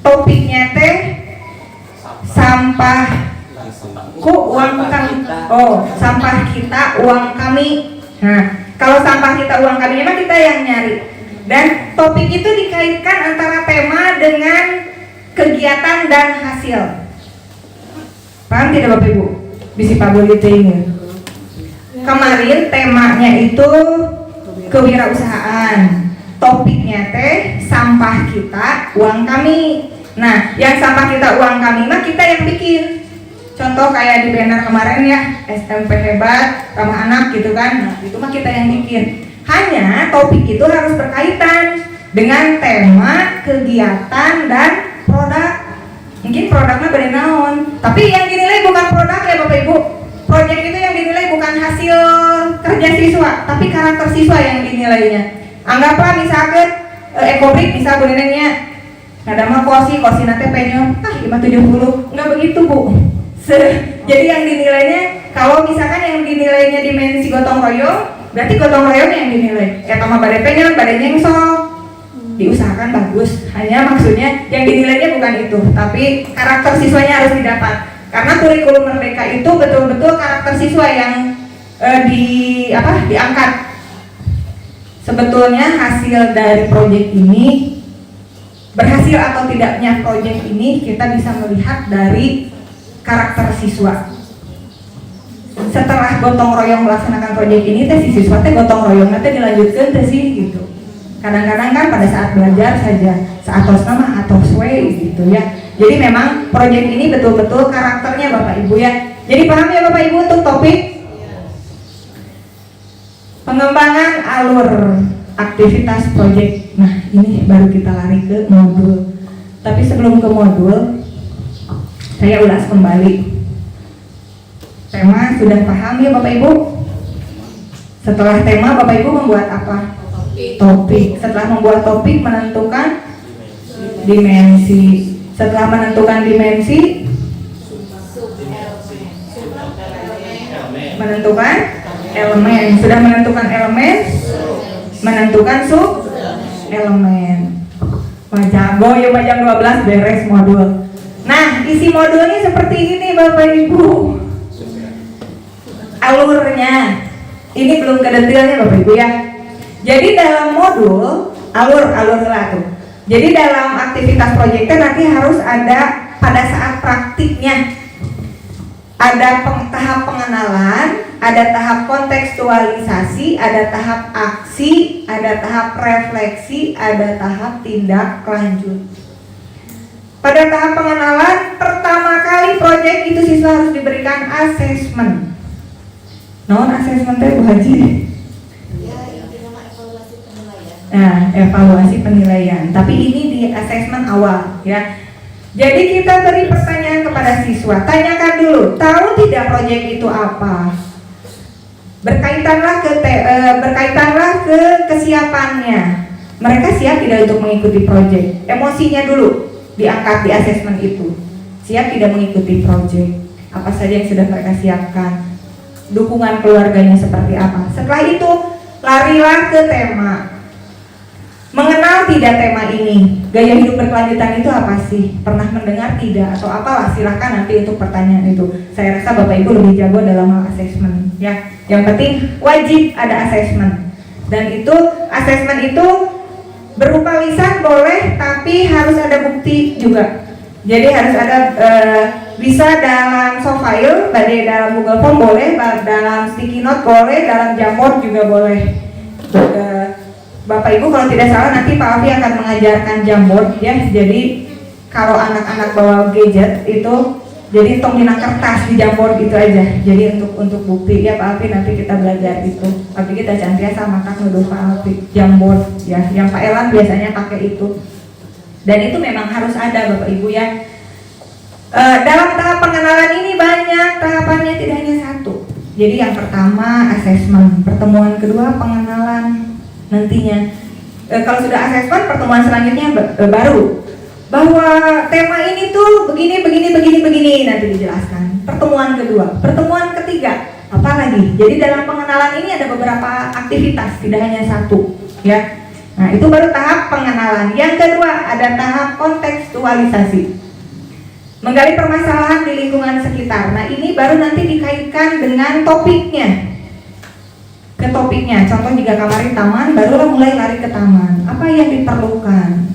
topiknya teh sampah ku uang kami. Oh, sampah kita uang kami. Nah, kalau sampah kita uang kami memang kita yang nyari. Dan topik itu dikaitkan antara tema dengan kegiatan dan hasil. Paham tidak Bapak Ibu? Bisi Pak Boli ini. Kemarin temanya itu kewirausahaan. Topiknya teh sampah kita uang kami. Nah, yang sampah kita uang kami mah kita yang bikin. Contoh kayak di banner kemarin ya, SMP hebat, ramah anak gitu kan. Nah, itu mah kita yang bikin. Hanya topik itu harus berkaitan dengan tema, kegiatan, dan produk. Mungkin produknya beda naon, tapi yang dinilai bukan produk ya Bapak Ibu. Proyek itu yang dinilai bukan hasil kerja siswa, tapi karakter siswa yang dinilainya. Anggaplah misalkan ekobrik misal Bu Nenengnya ada mah kosi nate penyo 570, nggak begitu Bu. Jadi yang dinilainya Kalau misalkan yang dinilainya dimensi gotong royong, berarti gotong royong yang dinilai. Mah badai pengen, badai nyengsol, diusahakan bagus. Hanya maksudnya yang dinilainya bukan itu, tapi karakter siswanya harus didapat. Karena kurikulum merdeka itu betul-betul karakter siswa yang diangkat. Sebetulnya hasil dari proyek ini, berhasil atau tidaknya proyek ini kita bisa melihat dari karakter siswa. Setelah gotong royong melaksanakan proyek ini, si siswa gotong royong dilanjutkan sih gitu. Kadang-kadang kan pada saat belajar saja, seatos nama atau gitu ya. Jadi memang proyek ini betul-betul karakternya Bapak Ibu ya. Jadi paham ya Bapak Ibu untuk topik pengembangan alur aktivitas proyek. Nah ini baru kita lari ke modul. Tapi sebelum ke modul, saya ulas kembali. Tema sudah paham ya Bapak Ibu? Setelah tema Bapak Ibu membuat apa? Topik. Setelah membuat topik menentukan dimensi. Setelah menentukan dimensi, menentukan elemen. Sudah menentukan elemen, menentukan sub elemen. Wah jago ya, jam 12 beres modul. Nah isi modulnya seperti ini Bapak Ibu. Alurnya ini belum ke detailnya Bapak Ibu ya. Jadi dalam modul alur lah tuh. Jadi dalam aktivitas proyeknya nanti harus ada pada saat praktiknya ada tahap pengenalan, ada tahap kontekstualisasi, ada tahap aksi, ada tahap refleksi, ada tahap tindak lanjut. Pada tahap pengenalan pertama kali proyek itu siswa harus diberikan asesmen. Non asesmen teh Bu Haji. Nah, evaluasi penilaian. Tapi ini di asesmen awal ya. Jadi kita beri pertanyaan kepada siswa. Tanyakan dulu, tahu tidak proyek itu apa? Berkaitanlah ke kesiapannya. Mereka siap tidak untuk mengikuti proyek? Emosinya dulu diangkat di asesmen itu. Siap tidak mengikuti proyek? Apa saja yang sudah mereka siapkan? Dukungan keluarganya seperti apa? Setelah itu larilah ke tema. Mengenal tidak tema ini? Gaya hidup berkelanjutan itu apa sih? Pernah mendengar tidak? Atau apalah, silahkan nanti untuk pertanyaan itu. Saya rasa Bapak Ibu lebih jago dalam hal asesmen ya. Yang penting wajib ada asesmen. Dan itu asesmen itu berupa lisan boleh, tapi harus ada bukti juga. Jadi harus ada bisa dalam soft file, dalam Google Form boleh, dalam sticky note boleh, dalam Jamboard juga boleh. Bapak Ibu kalau tidak salah nanti Pak Alfi akan mengajarkan Jamboard ya. Jadi kalau anak-anak bawa gadget itu jadi tong dina kertas di Jamboard itu aja. Jadi untuk bukti ya Pak Alfi nanti kita belajar itu. Tapi kita cantik sama Kak nuduh Pak Alfi Jamboard ya. Yang Pak Elan biasanya pakai itu. Dan itu memang harus ada Bapak Ibu ya. Dalam tahap pengenalan ini banyak tahapannya, tidak hanya satu. Jadi yang pertama asesmen, pertemuan kedua pengenalan. Nantinya kalau sudah asesmen, pertemuan selanjutnya baru bahwa tema ini tuh begini nanti dijelaskan. Pertemuan kedua, pertemuan ketiga apalagi. Jadi dalam pengenalan ini ada beberapa aktivitas, tidak hanya satu ya. Nah itu baru tahap pengenalan. Yang kedua ada tahap kontekstualisasi, menggali permasalahan di lingkungan sekitar. Nah ini baru nanti dikaitkan dengan topiknya. Ke topiknya, contoh jika kemarin taman, barulah mulai lari ke taman. Apa yang diperlukan?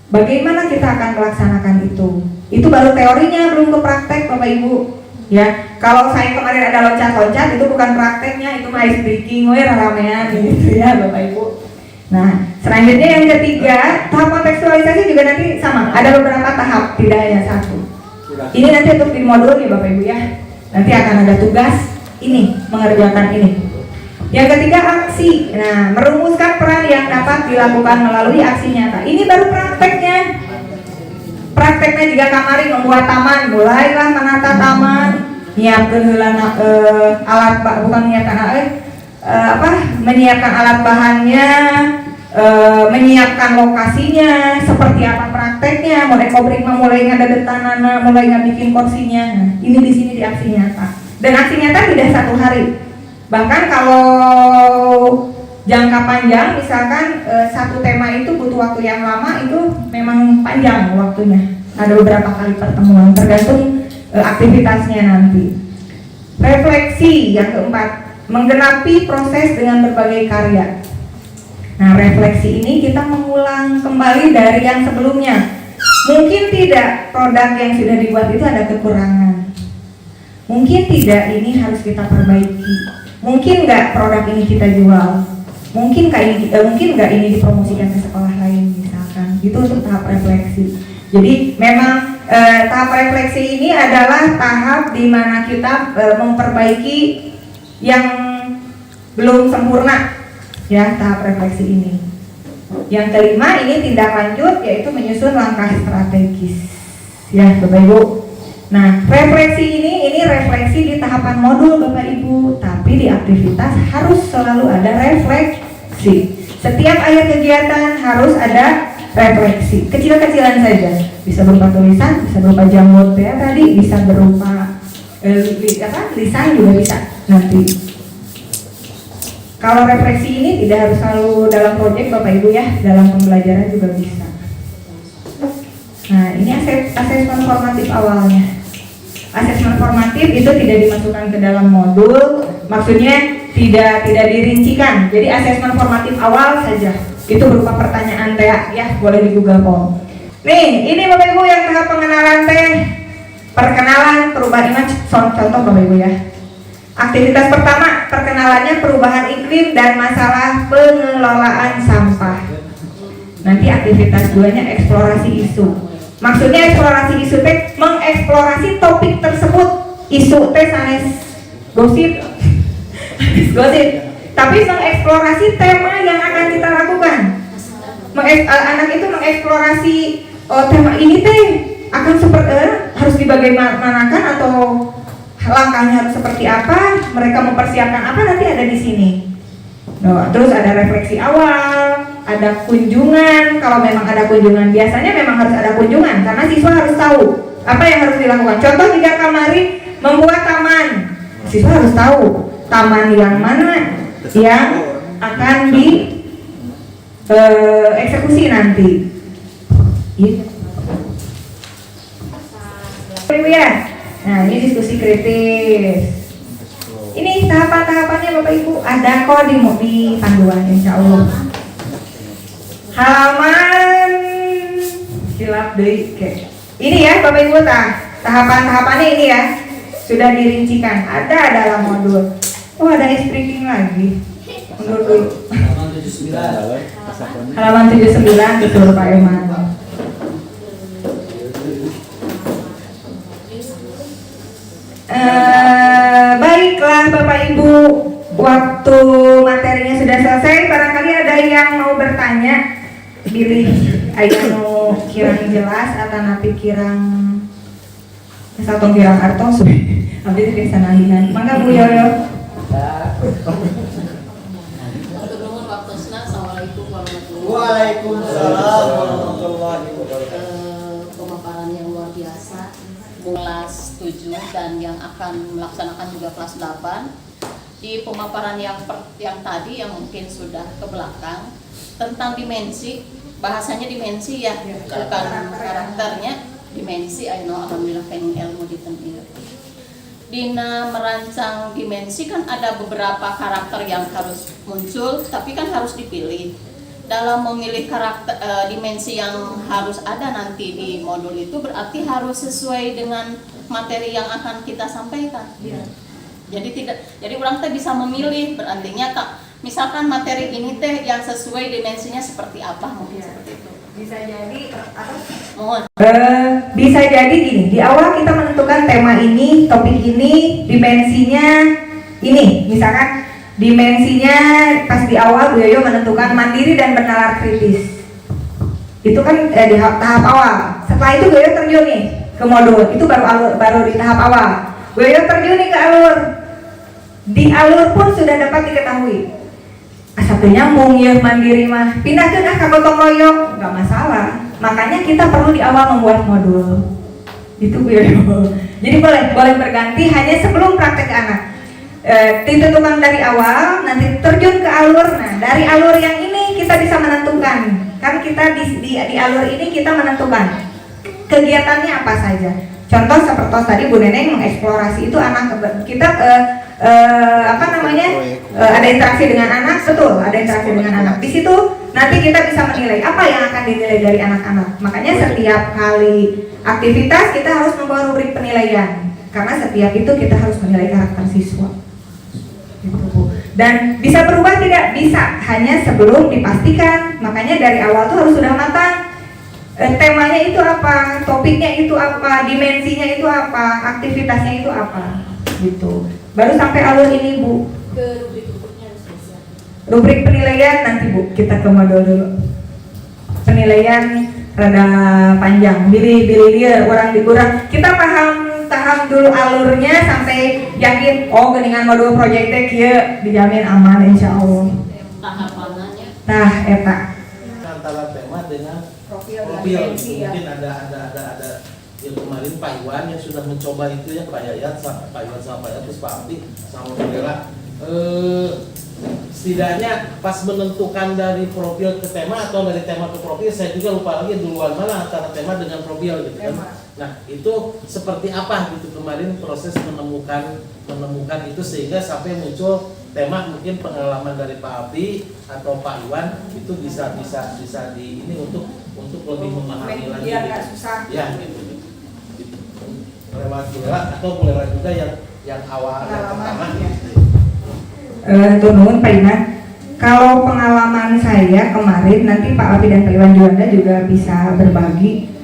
Bagaimana kita akan melaksanakan itu? Itu baru teorinya, belum ke praktek Bapak Ibu. Ya, kalau saya kemarin ada loncat-loncat, itu bukan prakteknya, itu mah ice breaking, ramean gitu ya Bapak Ibu. Nah, selanjutnya yang ketiga, tahap kontekstualisasi juga nanti sama. Ada beberapa tahap, tidak hanya satu. Ini nanti untuk di modul nih Bapak Ibu ya. Nanti akan ada tugas ini, mengerjakan ini. Yang ketiga aksi. Nah, merumuskan peran yang dapat dilakukan melalui aksi nyata. Ini baru prakteknya. Prakteknya jika kemarin membuat taman, mulailah menata taman, menyiapkan menyiapkan alat bahannya, menyiapkan lokasinya, seperti apa prakteknya, mulai ngada detanana, mulai bikin kursinya. Nah, ini di sini di aksi nyata. Dan aksi nyata tidak 1 hari. Bahkan kalau jangka panjang, misalkan satu tema itu butuh waktu yang lama, itu memang panjang waktunya. Ada beberapa kali pertemuan, tergantung aktivitasnya nanti. Refleksi yang keempat, menggenapi proses dengan berbagai karya. Nah, refleksi ini kita mengulang kembali dari yang sebelumnya. Mungkin tidak produk yang sudah dibuat itu ada kekurangan. Mungkin tidak, ini harus kita perbaiki. Mungkin nggak produk ini kita jual. Mungkin nggak ini dipromosikan ke sekolah lain misalkan. Itu untuk tahap refleksi. Jadi memang tahap refleksi ini adalah tahap di mana kita memperbaiki yang belum sempurna, ya, tahap refleksi ini. Yang kelima ini tindak lanjut, yaitu menyusun langkah strategis, ya Bapak Ibu. Nah, refleksi ini refleksi di tahapan modul Bapak Ibu, tapi di aktivitas harus selalu ada refleksi. Setiap akhir kegiatan harus ada refleksi, kecil-kecilan saja, bisa berupa tulisan, bisa berupa jamur ya tadi, bisa berupa lisan juga bisa nanti. Kalau refleksi ini tidak harus selalu dalam proyek Bapak Ibu ya, dalam pembelajaran juga bisa. Nah, ini asesmen formatif awalnya. Asesmen formatif itu tidak dimasukkan ke dalam modul, maksudnya tidak dirincikan. Jadi asesmen formatif awal saja. Itu berupa pertanyaan TA ya, boleh di Google Form. Nih, ini Bapak Ibu yang tahap pengenalan teh, perkenalan perubahan image, contoh Bapak Ibu ya. Aktivitas pertama, perkenalannya perubahan iklim dan masalah pengelolaan sampah. Nanti aktivitas 2-nya eksplorasi isu. Maksudnya eksplorasi isu teh mengeksplorasi topik tersebut. Isu teh sanes gosip, gosip. Tapi mengeksplorasi tema yang akan kita lakukan. Anak itu mengeksplorasi tema ini teh akan harus dibagaimanakan atau langkahnya harus seperti apa, mereka mempersiapkan apa, nanti ada di sini. Terus ada refleksi awal, ada kunjungan. Kalau memang ada kunjungan, biasanya memang harus ada kunjungan karena siswa harus tahu apa yang harus dilakukan. Contoh jika Kamari membuat taman, siswa harus tahu taman yang mana yang akan di eksekusi nanti. Ya. Nah, ini diskusi kritis. Ini tahapan-tahapannya Bapak Ibu ada kok di panduan insya Allah. Halaman silap deh. Ini ya Bapak Ibu tahapan-tahapannya ini ya sudah dirincikan. Ada dalam modul. Oh, ada speaking lagi. Mundur dulu. Halaman 79 betul Pak Eman. Baiklah Bapak Ibu, waktu materinya sudah selesai. Barangkali ada yang mau bertanya, pilih anu kirang jelas atau napi kirang satu kirang artos. Abdi teh sanahinan. Mangga Bu Yoyo. Assalamualaikum warahmatullahi wabarakatuh. Waalaikumsalam warahmatullahi wabarakatuh. Pemaparan yang luar biasa. Kelas 7 dan yang akan melaksanakan juga kelas 8. Di pemaparan yang tadi yang mungkin sudah ke belakang tentang dimensi, bahasanya dimensi ya, bukan karakternya, dimensi. Alhamdulillah pengen ilmu di tempat. Dina merancang dimensi kan ada beberapa karakter yang harus muncul, tapi kan harus dipilih. Dalam memilih karakter dimensi yang harus ada nanti di modul itu berarti harus sesuai dengan materi yang akan kita sampaikan. Ya. Jadi orang teh bisa memilih, berartinya misalkan materi ini teh yang sesuai dimensinya seperti apa, mungkin seperti itu. Bisa jadi apa? Mohon. Bisa jadi gini, di awal kita menentukan tema ini, topik ini, dimensinya ini, misalkan dimensinya pas di awal Bu Yoyo menentukan mandiri dan bernalar kritis. Itu kan di tahap awal. Setelah itu Bu Yoyo terjun nih ke modul. Itu baru di tahap awal. Bu Yoyo terjun nih ke alur. Di alur pun sudah dapat diketahui. Asapnya nyambung ya mandiri mah. Pindahkan ke gotong royong, nggak masalah. Makanya kita perlu di awal membuat modul. Itu Bu Yoyo. Jadi boleh berganti hanya sebelum praktek anak. Ditentukan dari awal, nanti terjun ke alur. Nah, dari alur yang ini kita bisa menentukan. Kan kita di alur ini kita menentukan kegiatannya apa saja. Contoh seperti tadi Bu Neneng mengeksplorasi itu anak kita ada interaksi dengan anak, betul, ada interaksi dengan anak. Di situ nanti kita bisa menilai apa yang akan dinilai dari anak-anak. Makanya setiap kali aktivitas kita harus membawa rubrik penilaian, karena setiap itu kita harus menilai karakter siswa. Dan bisa berubah tidak? Bisa, hanya sebelum dipastikan. Makanya dari awal tuh harus sudah matang. Temanya itu apa, topiknya itu apa, dimensinya itu apa, aktivitasnya itu apa, gitu. Baru sampai alur ini Bu. Ke rubrik berikutnya harus bisa. Rubrik penilaian nanti Bu, kita ke modul dulu. Penilaian rada panjang, bilih orang dikurang. Kita paham dulu alurnya sampai yakin, oh geningan modul proyek teh kieu dijamin aman insya Allah. Tahapannya. Nah, eta. Antara tema dengan profil ya. mungkin ada yang kemarin Pak Iwan yang sudah mencoba itu ya, Pak Yayat, Pak Iwan sama Pak Yayat, terus Pak Abdi sama Bu Dela. Setidaknya pas menentukan dari profil ke tema atau dari tema ke profil, saya juga lupa lagi duluan mana antara tema dengan profil gitu kan. Nah itu seperti apa gitu kemarin proses menemukan itu sehingga sampai muncul tema, mungkin pengalaman dari Pak Abdi atau Pak Iwan itu bisa di ini untuk lebih memahami lagi. Biar nggak susah. Ya gitu. Lewat atau lewat juga yang awal yang pertama. Nuhun Pak Iman. Kalau pengalaman saya kemarin, nanti Pak Abi dan Pak Iwan Juanda juga bisa berbagi.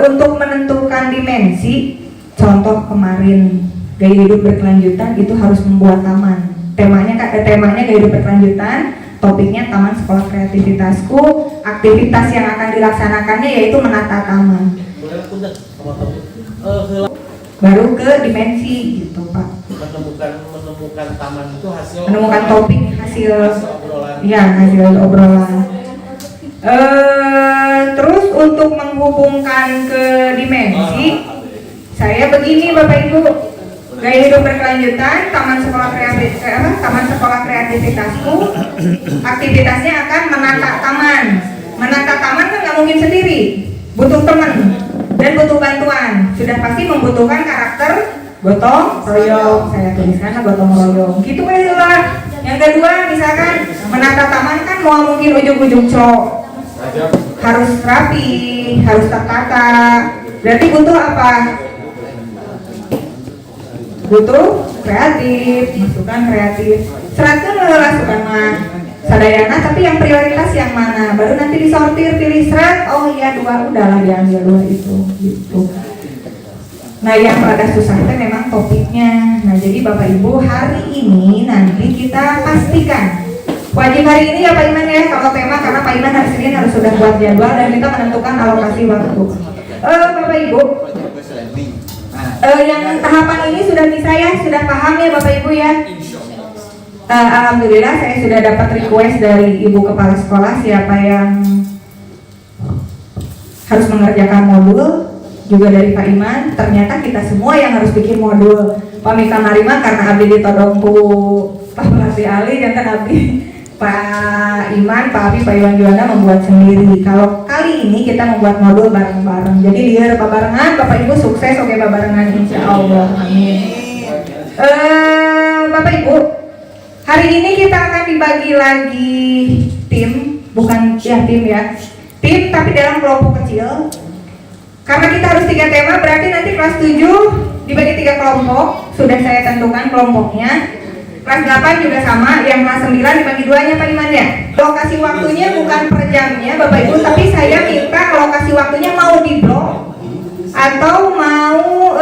Untuk menentukan dimensi, contoh kemarin gaya hidup berkelanjutan itu harus membuat taman. Temanya gaya hidup berkelanjutan, topiknya taman sekolah kreativitasku. Aktivitas yang akan dilaksanakannya yaitu menata taman. Baru ke dimensi gitu Pak. Menemukan taman itu hasil menemukan topik hasil obrolan. Ya, hasil obrolan. Terus untuk menghubungkan ke dimensi, saya begini Bapak Ibu, gaya hidup berkelanjutan, taman sekolah kreativitasku, aktivitasnya akan menata taman. Menata taman kan nggak mungkin sendiri, butuh teman dan butuh bantuan. Sudah pasti membutuhkan karakter gotong royong, saya tuliskan gotong royong. Gitu lah. Yang kedua misalkan menata taman kan mau mungkin ujung-ujung cok, harus rapi, harus tertata. Berarti butuh apa? Butuh kreatif, masukan kreatif. Seratkan lah sukan mah sadayana, tapi yang prioritas yang mana? Baru nanti disortir, pilih serat. Oh iya dua, udahlah diambil dua itu, gitu. Nah yang rada susah itu memang topiknya. Nah jadi Bapak Ibu hari ini nanti kita pastikan wajib hari ini ya Pak Iman ya kalau tema, karena Pak Iman hari Senin harus sudah buat jadwal dan kita menentukan alokasi waktu. Bapak Ibu, yang tahapan ini sudah bisa ya, sudah paham ya Bapak Ibu ya. Alhamdulillah saya sudah dapat request dari Ibu Kepala Sekolah siapa yang harus mengerjakan modul. Juga dari Pak Iman, ternyata kita semua yang harus bikin modul. Pak Mika Marima karena Abdi ditodongku Pak Pelatih Ali, dan kan Abdi Pak Iman, Pak Abi, Pak Iwan Juanda membuat sendiri. Kalau kali ini kita membuat modul bareng-bareng. Jadi liar barengan, Bapak Ibu sukses, oke barengan insya Allah. Amin. Bapak Ibu, hari ini kita akan dibagi lagi tim, bukan ya tim ya, tim tapi dalam kelompok kecil. Karena kita harus 3 tema, berarti nanti kelas 7 dibagi 3 kelompok. Sudah saya tentukan kelompoknya. Kelas 8 juga sama, yang kelas 9 dibagi 2-nya Pak Iman ya. Lokasi waktunya bukan per jamnya Bapak Ibu, tapi saya minta lokasi waktunya mau di blok atau mau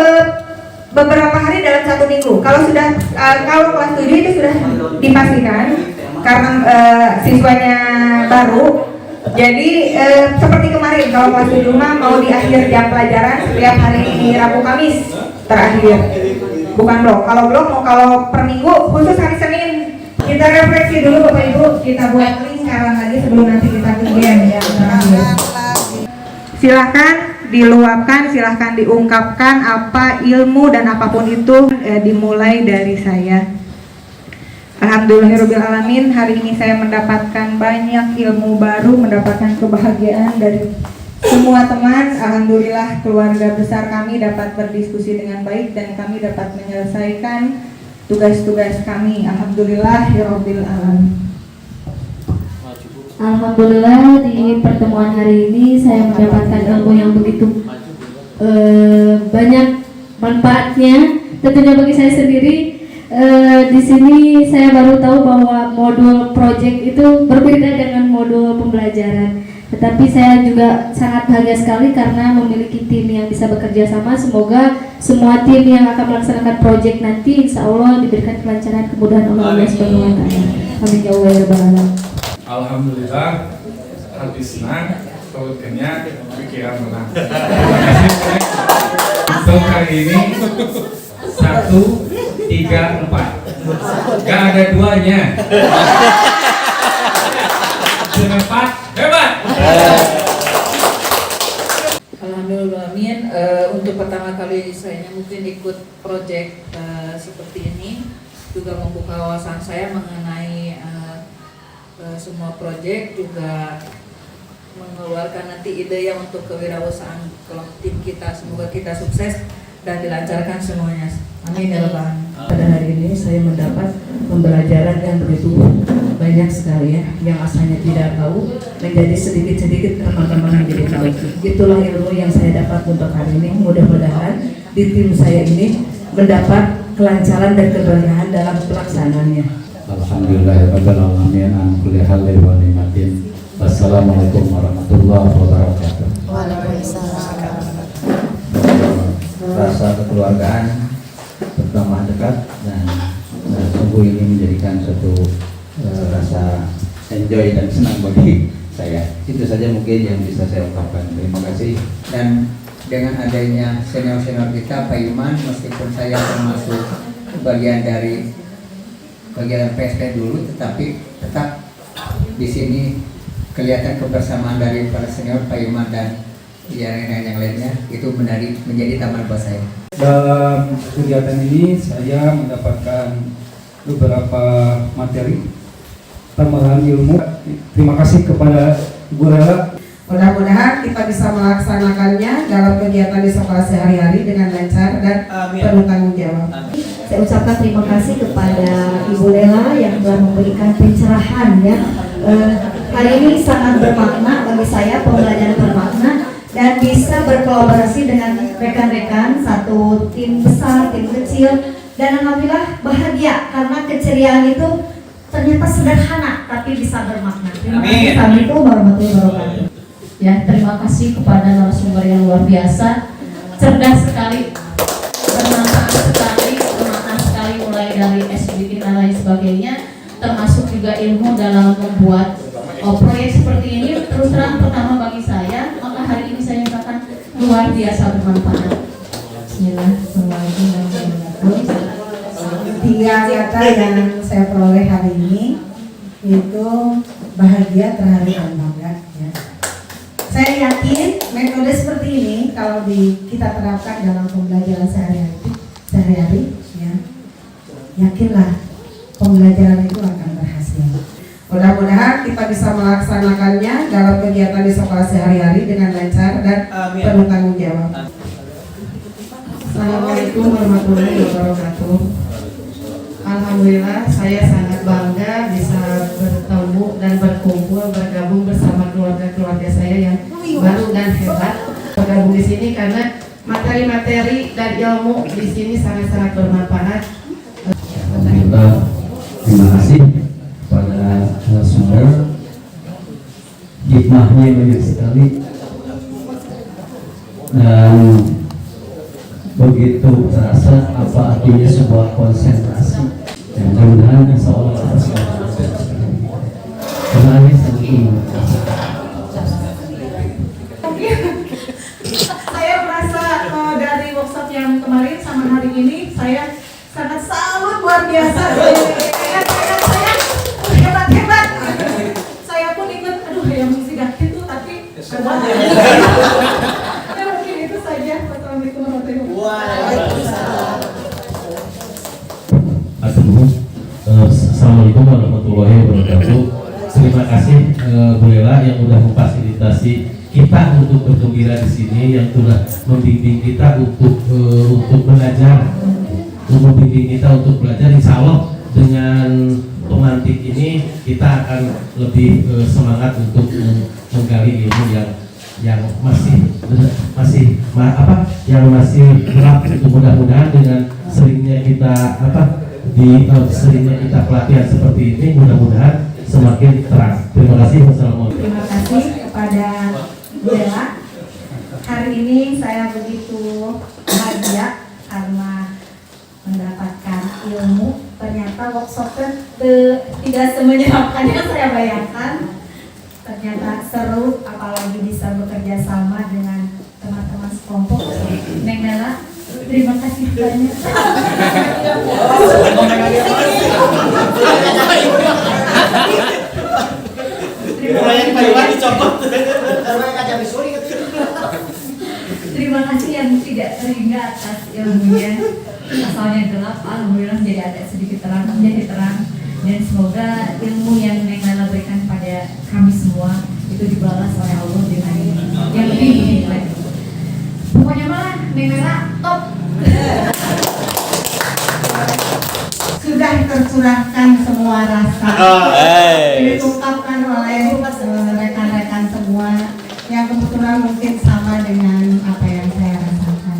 beberapa hari dalam 1 minggu. Kalau sudah kalau kelas 7 itu sudah dipastikan karena siswanya baru. Jadi seperti kemarin kalau kelas 7 mau di akhir jam pelajaran setiap hari Rabu Kamis terakhir, bukan blok. Kalau blok mau kalau per minggu khusus hari Senin. Kita refleksi dulu Bapak Ibu, kita buat link sekarang lagi sebelum nanti kita bikin ya. Silakan diluapkan, silahkan diungkapkan apa ilmu dan apapun itu, dimulai dari saya. Alhamdulillahirrahmanirrahim, hari ini saya mendapatkan banyak ilmu baru, mendapatkan kebahagiaan dari semua teman. Alhamdulillah keluarga besar kami dapat berdiskusi dengan baik dan kami dapat menyelesaikan tugas-tugas kami. Alhamdulillahirabbil alamin. Alhamdulillah di pertemuan hari ini saya mendapatkan ilmu yang begitu banyak manfaatnya. Tentunya bagi saya sendiri, di sini saya baru tahu bahwa modul project itu berbeda dengan modul pembelajaran. Tetapi saya juga sangat bahagia sekali karena memiliki tim yang bisa bekerja sama. Semoga semua tim yang akan melaksanakan project nanti insya Allah diberikan kelancaran, kemudahan oleh Allah Subhanahu wa Ta'ala. Amin ya Allah ya Rabbal alamin. Alhamdulillah, hati senang, perut kenyang, pikiran menang. Terima kasih. Untuk hari ini 1, 3, 4. Gak ada duanya. 4, hebat. Alhamdulillahirrahmanirrahim. Untuk pertama kali saya mungkin ikut proyek seperti ini, juga membuka wawasan saya mengenai semua proyek, juga mengeluarkan nanti ide yang untuk kewirausahaan kelompok tim kita. Semoga kita sukses dan dilancarkan semuanya. Amin ya Rabbal alamin. Pada hari ini saya mendapat pembelajaran yang begitu banyak sekali ya, yang asalnya tidak tahu menjadi sedikit-sedikit teman-teman menjadi tahu. Itulah ilmu yang saya dapat untuk hari ini. Mudah-mudahan di tim saya ini mendapat kelancaran dan keberkahan dalam pelaksanaannya. Alhamdulillahirrahmanirrahim, an kulli halin wa ni'matin. Wassalamualaikum warahmatullahi wabarakatuh. Waalaikumsalam. Rasa kekeluargaan bertambah dekat dan sungguh ini menjadikan suatu rasa enjoy dan senang bagi saya. Itu saja mungkin yang bisa saya ungkapkan. Terima kasih. Dan dengan adanya senior-senior kita, Pak Iman, meskipun saya termasuk bagian dari kegiatan PSP dulu, tetapi tetap di sini kelihatan kebersamaan dari para senior, Pak Iman dan yang lainnya, itu menjadi taman buat saya. Dalam kegiatan ini saya mendapatkan beberapa materi tambahan ilmu. Terima kasih kepada Ibu Lela. Mudah-mudahan kita bisa melaksanakannya dalam kegiatan di sekolah sehari-hari dengan lancar dan penuh tanggung jawab. Saya ucapkan terima kasih kepada Ibu Lela yang telah memberikan pencerahan ya. Hari ini sangat bermakna bagi saya, pembelajaran bermakna dan bisa berkolaborasi dengan rekan-rekan satu tim besar, tim kecil, dan alhamdulillah bahagia karena keceriaan itu ternyata sederhana tapi bisa bermakna. Terima kasih. Assalamualaikum warahmatullahi wabarakatuh. Ya, terima kasih kepada narasumber yang luar biasa, cerdas sekali, bermanfaat sekali, mulai dari SBT dan lain sebagainya, termasuk juga ilmu dalam membuat proyek seperti ini. Terus terang pertama bagi saya, maka hari ini saya katakan luar biasa bermanfaat. Bismillahirrahmanirrahim. 3 kata yang saya peroleh hari ini itu bahagia, terharu, dan bangga. Ya. Saya yakin metode seperti ini kalau kita terapkan dalam pembelajaran sehari-hari, ya, yakinlah pembelajaran itu akan berhasil. Mudah-mudahan kita bisa melaksanakannya dalam kegiatan di sekolah sehari-hari dengan lancar dan penuh tanggung jawab. Assalamualaikum warahmatullahi wabarakatuh. Alhamdulillah saya sangat bangga bisa bertemu dan berkumpul, bergabung bersama keluarga-keluarga saya yang baru dan hebat. Bergabung di sini karena materi-materi dan ilmu di sini sangat-sangat bermanfaat. Alhamdulillah, terima kasih kepada narasumber, hikmahnya banyak sekali dan begitu terasa apa artinya sebuah konsentrasi. Dan mudah-mudahan insya Allah karena ini sangat ingin. Saya merasa dari workshop yang kemarin sama hari ini saya sangat salut luar biasa. Saya hebat. Saya pun ikut, aduh yang mesti gak gitu tapi Bu Lela yang sudah memfasilitasi kita untuk bergembira di sini, yang sudah membimbing kita untuk belajar, Insya Allah dengan pemantik ini kita akan lebih semangat untuk menggali ilmu yang masih berat. Mudah-mudahan dengan seringnya kita pelatihan seperti ini, mudah-mudahan semakin terang. Terima kasih. Wassalamualaikum. Terima kasih kepada Bu Lela. Hari ini saya begitu bahagia karena mendapatkan ilmu. Ternyata workshopnya tidak semenyenangkan yang saya bayangkan. Ternyata seru, apalagi bisa bekerja sama dengan teman-teman sekelompok. Neng Lela, terima kasih banyak. Terima kasih yang tidak terhingga atas ilmunya. Asalnya gelap, alhamdulillah jadi agak sedikit terang, menjadi terang. Dan semoga ilmu yang Neng Lela berikan pada kami semua itu dibalas oleh Allah dengan yang lebih lagi. Pokoknya malah Neng Lela top. Sudah tercurahkan semua rasa. Diungkapkan oleh rekan-rekan semua yang kebetulan mungkin sama dengan apa yang saya rasakan.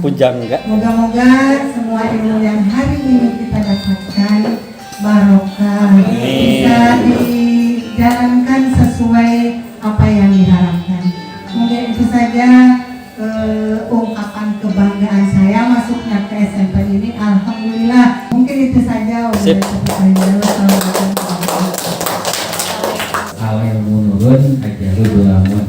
Moga-moga semua ilmu yang hari ini kita dapatkan barokah, bisa dijalankan sesuai apa yang diharapkan. Mungkin itu saja ungkapan kebanggaan saya masuknya ke SMP ini. Alhamdulillah. Mungkin itu saja. Awal munurun ajaru dulamun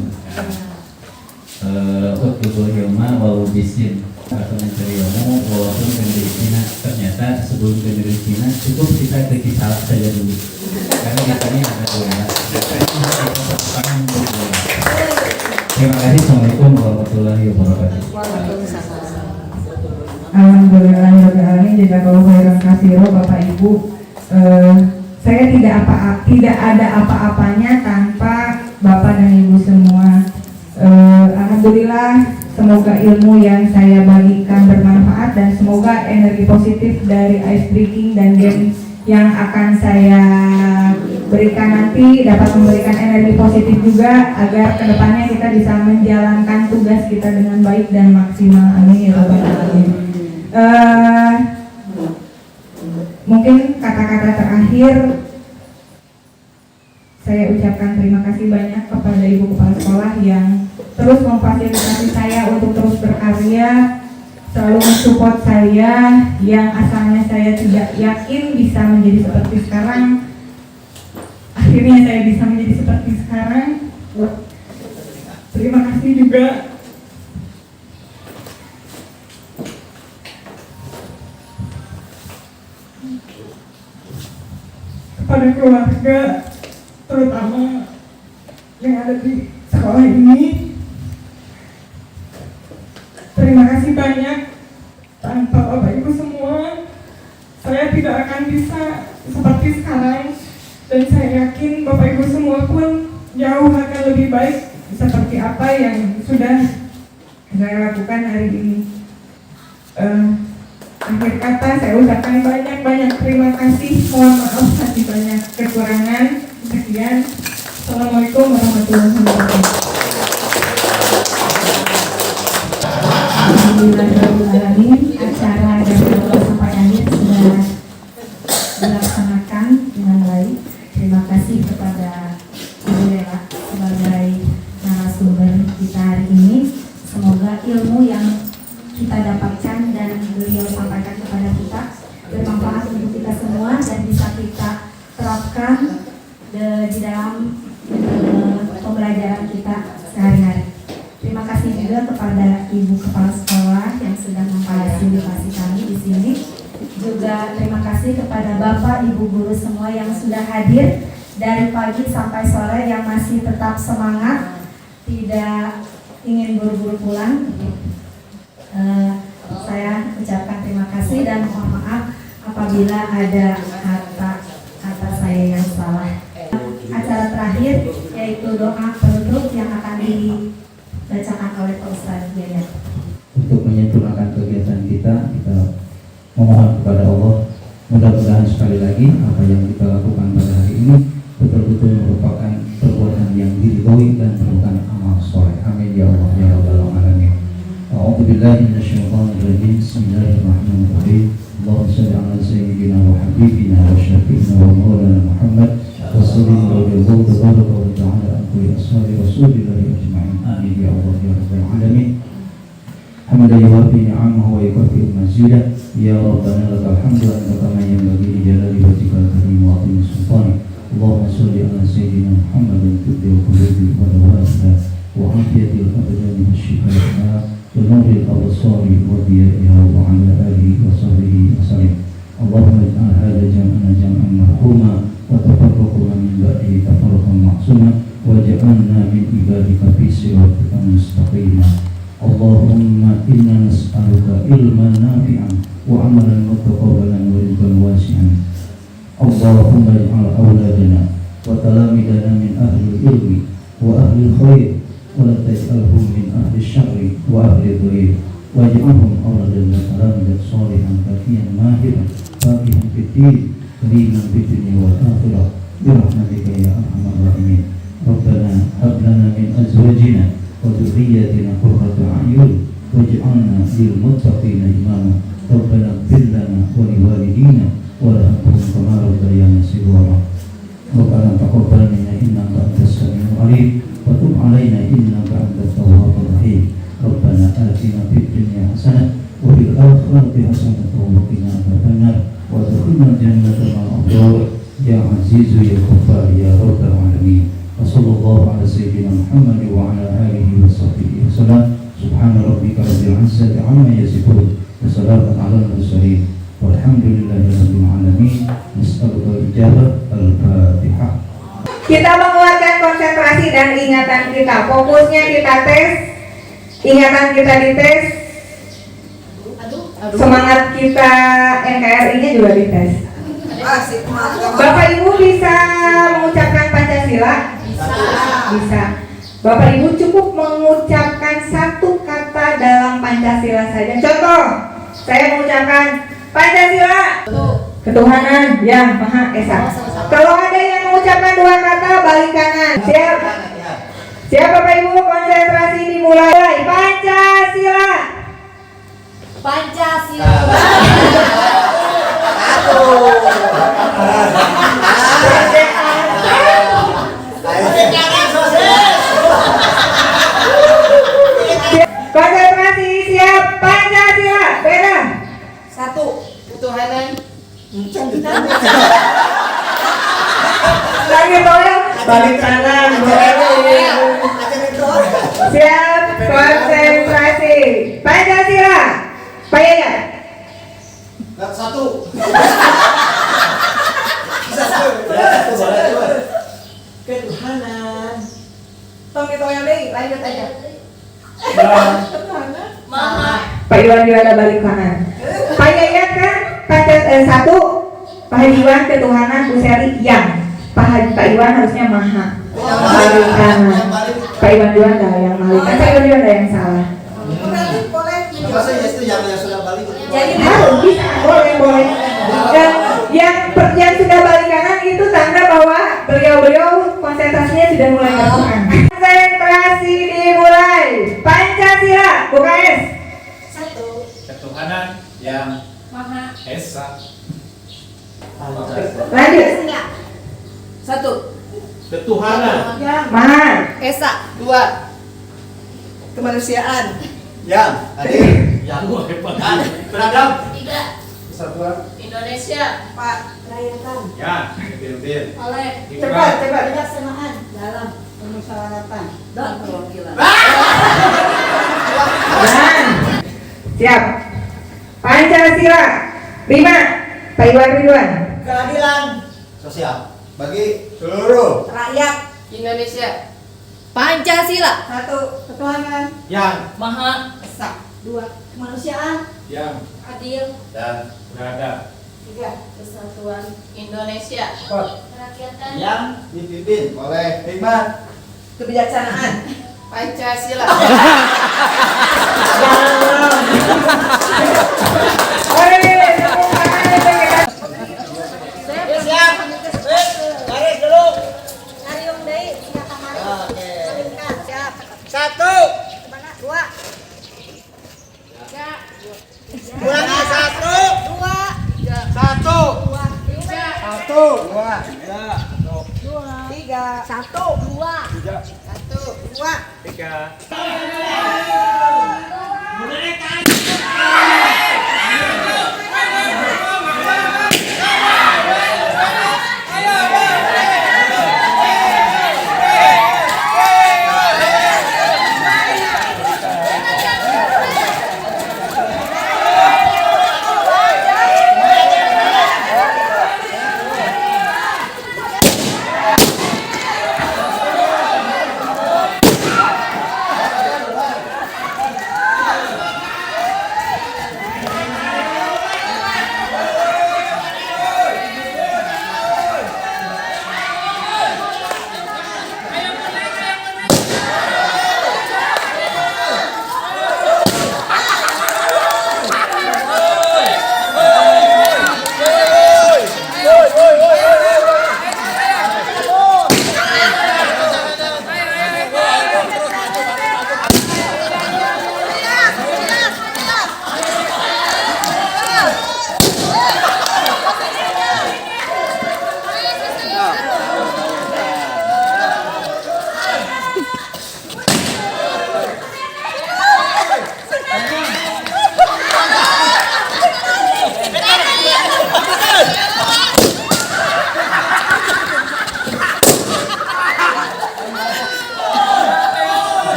utlubul ilma walau bisin atau mencari ilmu walaupun pendidikan. Ternyata sebelum pendidikan cukup kita kisah saja dulu, karena di sini ada dua. Terima kasih. Assalamualaikum warahmatullahi wabarakatuh. Alhamdulillahirobbilalamin. Jazakallahu khairan katsiro Bapak Ibu. Saya tidak ada apa-apanya tanpa Bapak dan Ibu semua. Alhamdulillah, semoga ilmu yang saya bagikan bermanfaat dan semoga energi positif dari ice breaking dan game yang akan saya berikan nanti dapat memberikan energi positif juga agar kedepannya kita bisa menjalankan tugas kita dengan baik dan maksimal. Amin ya rabbal alamin. Mungkin kata-kata terakhir saya ucapkan terima kasih banyak kepada Ibu Kepala Sekolah yang terus memfasilitasi saya untuk terus berkarya, selalu mensupport saya yang asalnya saya tidak yakin bisa menjadi seperti sekarang. Akhirnya saya bisa menjadi seperti sekarang. Terima kasih juga kepada keluarga, terutama yang ada di sekolah ini. Terima kasih banyak. Tanpa Bapak Ibu semua, saya tidak akan bisa seperti sekarang. Dan saya yakin Bapak Ibu semua pun jauh akan lebih baik seperti apa yang sudah saya lakukan hari ini. Akhir kata saya ucapkan banyak-banyak terima kasih. Mohon maaf masih banyak kekurangan. Sekian. Assalamualaikum warahmatullahi wabarakatuh. Alhamdulillahirrahmanirrahim. Acara dan persampaiannya sudah dilaksanakan dengan baik. Terima kasih kepada Ibu Lela sebagai narasumber kita hari ini. Semoga ilmu yang kita dapatkan dan beliau sampaikan kepada kita bermanfaat untuk kita semua dan bisa kita terapkan di dalam pembelajaran kita sehari-hari. Terima kasih juga kepada Ibu Kepala Sekolah yang sudah memfasilitasi kami di sini. Juga terima kasih kepada Bapak, Ibu guru semua yang sudah hadir dari pagi sampai sore yang masih tetap semangat, tidak ingin buru-buru pulang. Saya ucapkan terima kasih dan mohon maaf apabila ada kata saya yang salah. Acara terakhir yaitu yaitu doa penutup yang akan dibacakan oleh Pak Ustadz Yayat. Untuk menyempurnakan kegiatan kita memohon kepada Allah, mudah-mudahan sekali lagi apa yang kita lakukan pada hari ini betul-betul merupakan perbuatan yang diridhoi dan merupakan amal soleh. Amin ya Allah ya rabbal alamin. A'udzubillahi minasyaitonir rajim. Bismillahirrahmanirrahim. Allahumma shalli ala sayyidina wa habibina wa syafi'ina wa maulana Muhammad wa sallallahu wa ta'ala an kulli ashabi rasulillahi ajma'in. Amin ya Allah ya rabbal alamin. Hamdan yuwafi ni'amahu wa yukafi mazidah. Ya Rabbana lakal hamdu anta kama yanbaghi li jalali wajhikal karim wa 'azimi sultanik. Allahumma shalli ala sayyidina Muhammadin tibbil qulubi wa dawaiha wa 'afiyatil abdani wa shifaa'iha wa nuril absari wa diya'iha wa 'ala alihi wa sahbihi wa sallim. Allahumma ij'al hadha jam'ana jam'an marhuma wa tafarraqna min ba'dihi tafarraqan ma'suma wa ja'alna min ibadika fi siratika mustaqima. Allahumma inna nas'aluka ilman nafi'an wa amalan mutaqabbalan wa rizqan wasi'an. Allahumma ij'al awladana wa talamidana min ahli ilmi wa ahli khair wa la taj'alhum min ahli syarri wa ahli dhair waj'alhum awladan wa talamidat sholihan kafiyan mahiran faqihan fid din kariman fid dunya wal akhirah bi rahmatika ya arhamar rahimin. Rabbana hab lana min azwajina wa dhurriyyatina qurrata a'yun waj'alna lil muttaqina imama. Rabbana ighfir lana wa li walidina wa lahum kama rabbayana shighara. Rabbana taqabbal minna innaka antas samiul alim wa tub 'alaina innaka antat tawwabur rahim. Rabbana atina fid dunya hasanah wa fil akhirati hasanah wa qina adzabannar wa adkhilna jannata ma'al abrar ya azizu ya ghaffar ya rabbal alamin. Wassallallahu ala sayyidina Muhammad wa ala alihi wa sahbihi wasallam. Subhana rabbika rabbil izzati amma yasifun wa salamun alal mursalin walhamdulillahi rabbil alamin. Nas'aluka ijabah al-Fatihah. Kita menguatkan konsentrasi dan ingatan kita. Fokusnya kita tes, ingatan kita dites, semangat kita NKRI-nya juga dites. Bapak Ibu bisa mengucapkan Pancasila? Bisa. Bapak Ibu cukup mengucapkan satu kata dalam Pancasila saja. Contoh, saya mengucapkan Pancasila, ketuhanan yang Maha Esa. Kalau ada yang mengucapkan dua kata, balik kanan. Siap? Siap Bapak Ibu, konsentrasi dimulai. Pancasila. Pancasila. Konsentrasi, siap. Pancasila. Beda. Satu, ketuhanan. Lagi boleh balik kanan. Siap, konsentrasi. Pancasila. Pak Yayat. Satu. Ketuhanan. Tong yang deh, lanjut aja. Maha. Pak Iwan juga balik kanan. Pak Yayat kan satu. Pak Iwan ketuhanan, Bu Seri yang. Pak Iwan harusnya Maha. Balik kanan. Pak Iwan juga ada yang balik kanan. Pak Iwan juga ada yang salah. Maksudnya itu yang sudah balik. Harus bisa, boleh. Dan yang sudah balik kanan itu tanda bahwa beliau konsentrasinya sudah mulai berkurang. Konsentrasi dimulai. Pancasila, UKS. Satu. Ketuhanan yang Maha Esa. Lanjut. Satu. Ketuhanan Maha Esa. Dua. kemanusiaan. Yang hadir. yang hebat. Beragam. Tiga. Persatuan. Indonesia. Empat. Kerakyatan. Yang Bil. Oleh. Cepat. Kebersamaan dalam permusyawaratan dan perwakilan. Dan siap. Pancasila. 5. Pak Iwan Ridwan. Keadilan sosial bagi seluruh Rakyat Indonesia. Pancasila. 1. Ketuhanan. Yang Maha Esa. 2. Kemanusiaan. Yang Adil. dan beradab. 3. Kesatuan Indonesia. 4. Kerakyatan. yang dipimpin oleh hikmat kebijaksanaan. Pancasila. Siap. Baris dulu. Satu. Ulangi satu. Satu. Dua. Tiga. Satu. Dua. Satu. Dua. Tiga.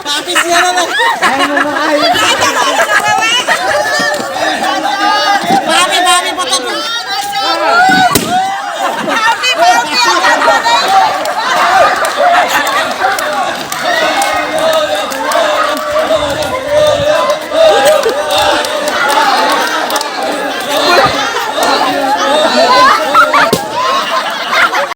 Habis ya, Nana.